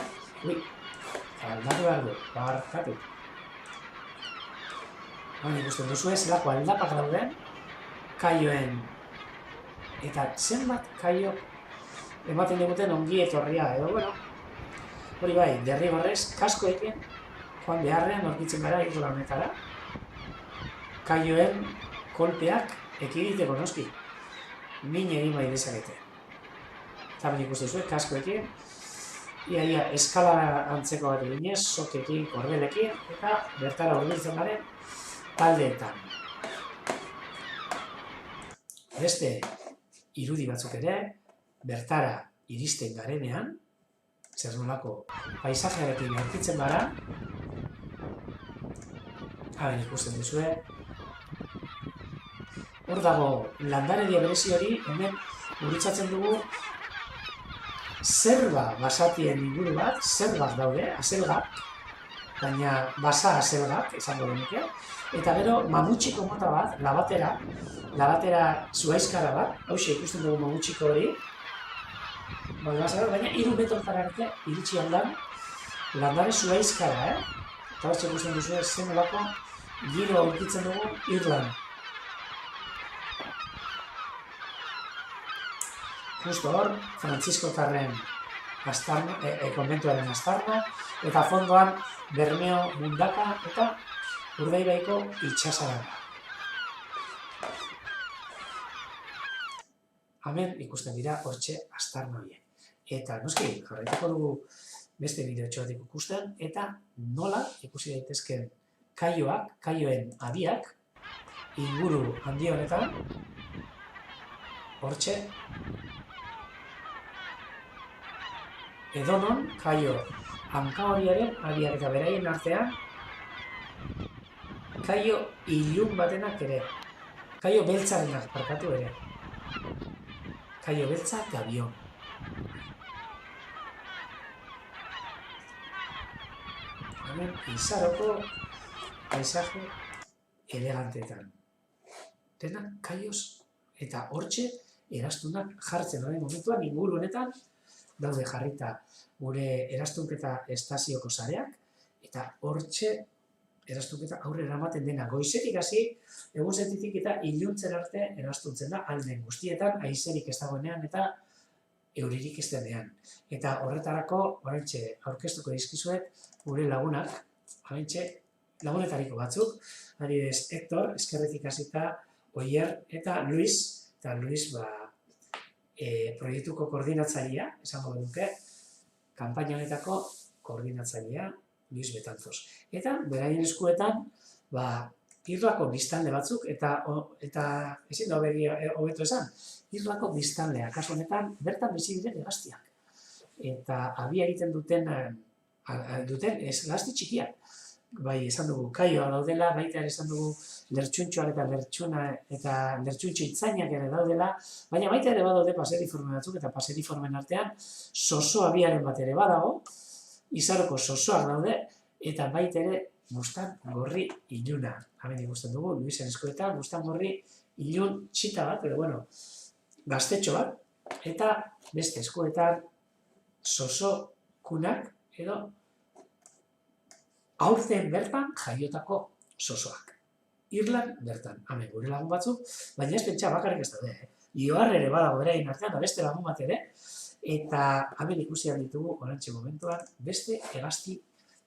aldatu behar du, barkatu. Hemen ikusten duzu zelako aldapak dauden, kaioen, eta zenbat kaio ematen diguten ongi etorria, edo, hori bai, derrigorrez, kaskoekin, joan beharrean aurkitzen gara Irla honetara, kaioen kolpeak ekiditeko noski, min egin bai dezakete. Eta ben ikusten zuen, kaskoekin, ia eskala antzeko bat eginez, sokekin, korbelekin, eta bertara hurbiltzen garen taldeetan. Beste irudi batzuk ere, bertara iristen garenean, zer nolako paisajearekin aurkitzen gara, haben ikusten duzue, hor dago landaredia berezi hori, hemen gurutzatzen dugu zerba basatien inguru bat, zerbak daude, azelgak, baina basa azelgak, esango genuke, eta gero mamutxiko mota bat, labatera zuhaizkara bat, hauxe ikusten dugu mamutxiko hori, baina 3 metrotara arte iritsi handan landare zuhaizkara, eta hor ikusten duzu zen olako giro aurkitzen dugu Irlan. Justo hor, frantziskotarren konbentuaren astarna, eta fondoan Bermeo Mundaka eta Urdaibaiko itsasara. Hemen ikusten dira hortxe astarna horiek. Eta noski, jarraituko dugu beste bideotxo bat ikusten, eta nola ikusi daitezken kaioen abiak, inguru handi honetan, hortxe, edonon, kaio hanka horiaren abiak eta beraien artean, kaio ilun batenak ere, kaio beltzarenak parkatu ere, kaio beltza gabion. Hemen, izaroko paisaje eleganteetan. Dena, kaioz eta hortxe erastunak jartzen horren momentuan, inguru honetan, daude jarrita gure erastunketa estazioko sareak, eta hortxe erastuketa aurrera eramaten dena. Goizetik hasi, egunsentitik eta iluntzen arte erastuntzen da alden guztietan, haizerik ez dagoenean eta euririk ez denean. Eta horretarako, oraintxe aurkeztuko dizkizuet, gure lagunak, oraintxe lagunetariko batzuk, adibidez Hector, eskerretik hasita, Oier eta Luis, proiektuko koordinatzailea, esango genuke, kanpaina honetako koordinatzailea, Luis Betanzos. Eta, beraien eskuetan, irlako biztanle batzuk, eta ezin da hobeto esan, irlako biztanlea, kasu honetan, bertan bizi diren hegaztiak. Eta abia egiten duten hegazti txikiak. Bai, esan dugu, kaioa daudela, baita ere esan dugu lertxuntxoak eta lertxuntxo itzainak ere daudela, baina baita ere badaude paseriforme batzuk, eta paseriformen artean zozo abiaren bat ere badago, izaroko zozoak daude, eta baita ere buztan gorri iluna. Hemen ikusten dugu, Luisen eskuetan, buztan gorri ilun txita bat, edo bueno, gaztetxo bat, eta beste eskuetan zozo kunak edo aurten bertan jaiotako zozoak. Irlan bertan, hemen gure lagun batzuk, baina ez pentsa bakarrik ez daude. Ioar ere badago beraien artean, da beste lagun bat ere, eta hemen ikusi ditugu orantxe momentuan beste hegazti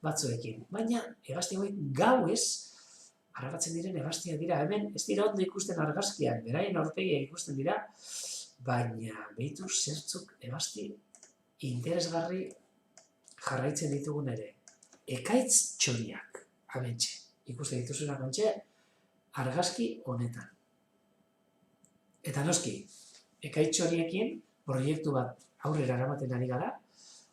batzuekin. Baina hegazti hauek gauez harrapatzen diren hegaztiak dira. Hemen ez dira ondo ikusten argazkiak, beraien aurpegiak ikusten dira, baina behitu zertzuk hegazti interesgarri jarraitzen ditugun ere. Ekaitz txoriak, hementxe. Ikusten dituzunak ontxe, argazki honetan. Eta noski, ekaitz txoriekin proiektu bat aurrera eramaten ari gara,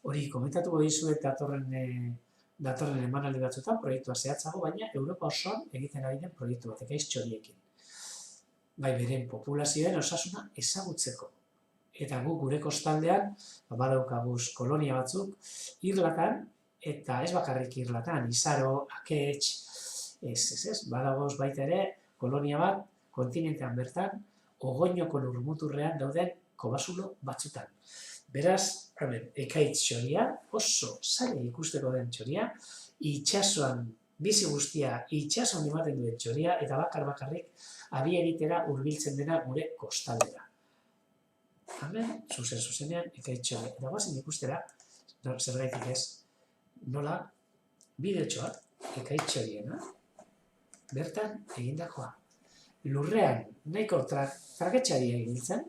hori komentatuko dizuet datorren emanaldi batzuetan, proiektua zehatzago, baina Europa osoan egiten ari den proiektu bat, ekaitz txoriekin. Bai, beren populazioen osasuna ezagutzeko. Eta gure kostaldean, badaukaguz kolonia batzuk, irlatan, eta ez bakarrik irlatan, Izaro, Akets, badagoz baita ere, kolonia bat, kontinentean bertan, Ogoinoko lurmuturrean dauden kobasulo batzutan. Beraz, hemen, ekaitz txoria, oso zaila ikusteko den txoria, itxasoan bizi guztia, itxasoan ematen duen txoria, eta bakarrik abi egitera hurbiltzen dena gure kostaldera. Hemen, zuzenean, ekaitz txoria. Eta guazen ikustera, zergaitik ez, nola, bideotxoak, ekaitz txoriena, bertan egindakoa. Lurrean, nahiko traketxari egin zen,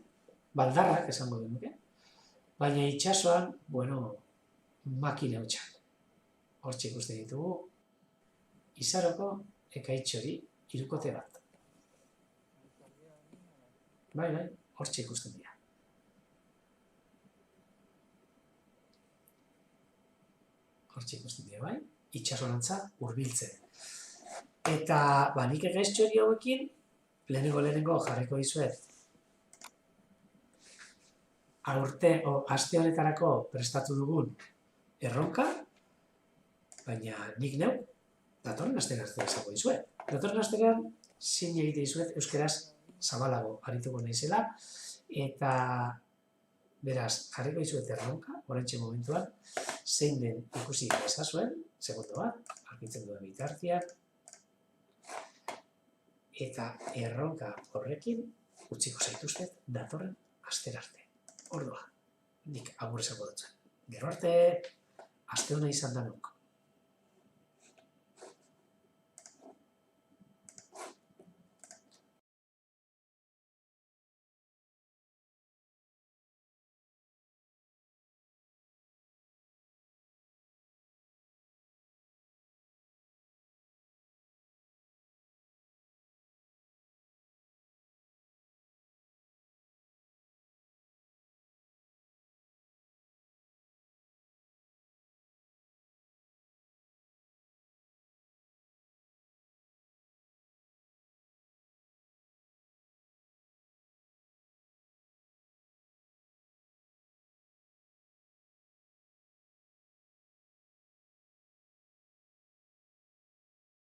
baldarrak esango denuke, baina itxasoan, makina hutsak. Hortxe ikusten ditugu, Izaroko ekaitz txori hirukote bat. Bai, hortxe ikusten dira. Hortxe ikusten dira, bai, itxasorantza hurbiltzen. Eta, nik ekaitz txori hauekin, lehenengo jarriko dizuet. Aste honetarako prestatu dugun erronka, baina nik neu, datorren astean izango dizuet. Datorren astean, zin egite dizuet, euskeraz zabalago arituko naizela, eta beraz, jarriko dizuet erronka, oraintxe momentuan, zein den ikusi ezazuen, segundo bat, argitzen duen bitartiak, eta erronka horrekin utziko zaituztet datorren astera arte. Ordua, nik agur esako dutzen. Gero arte, aste hona izan danok.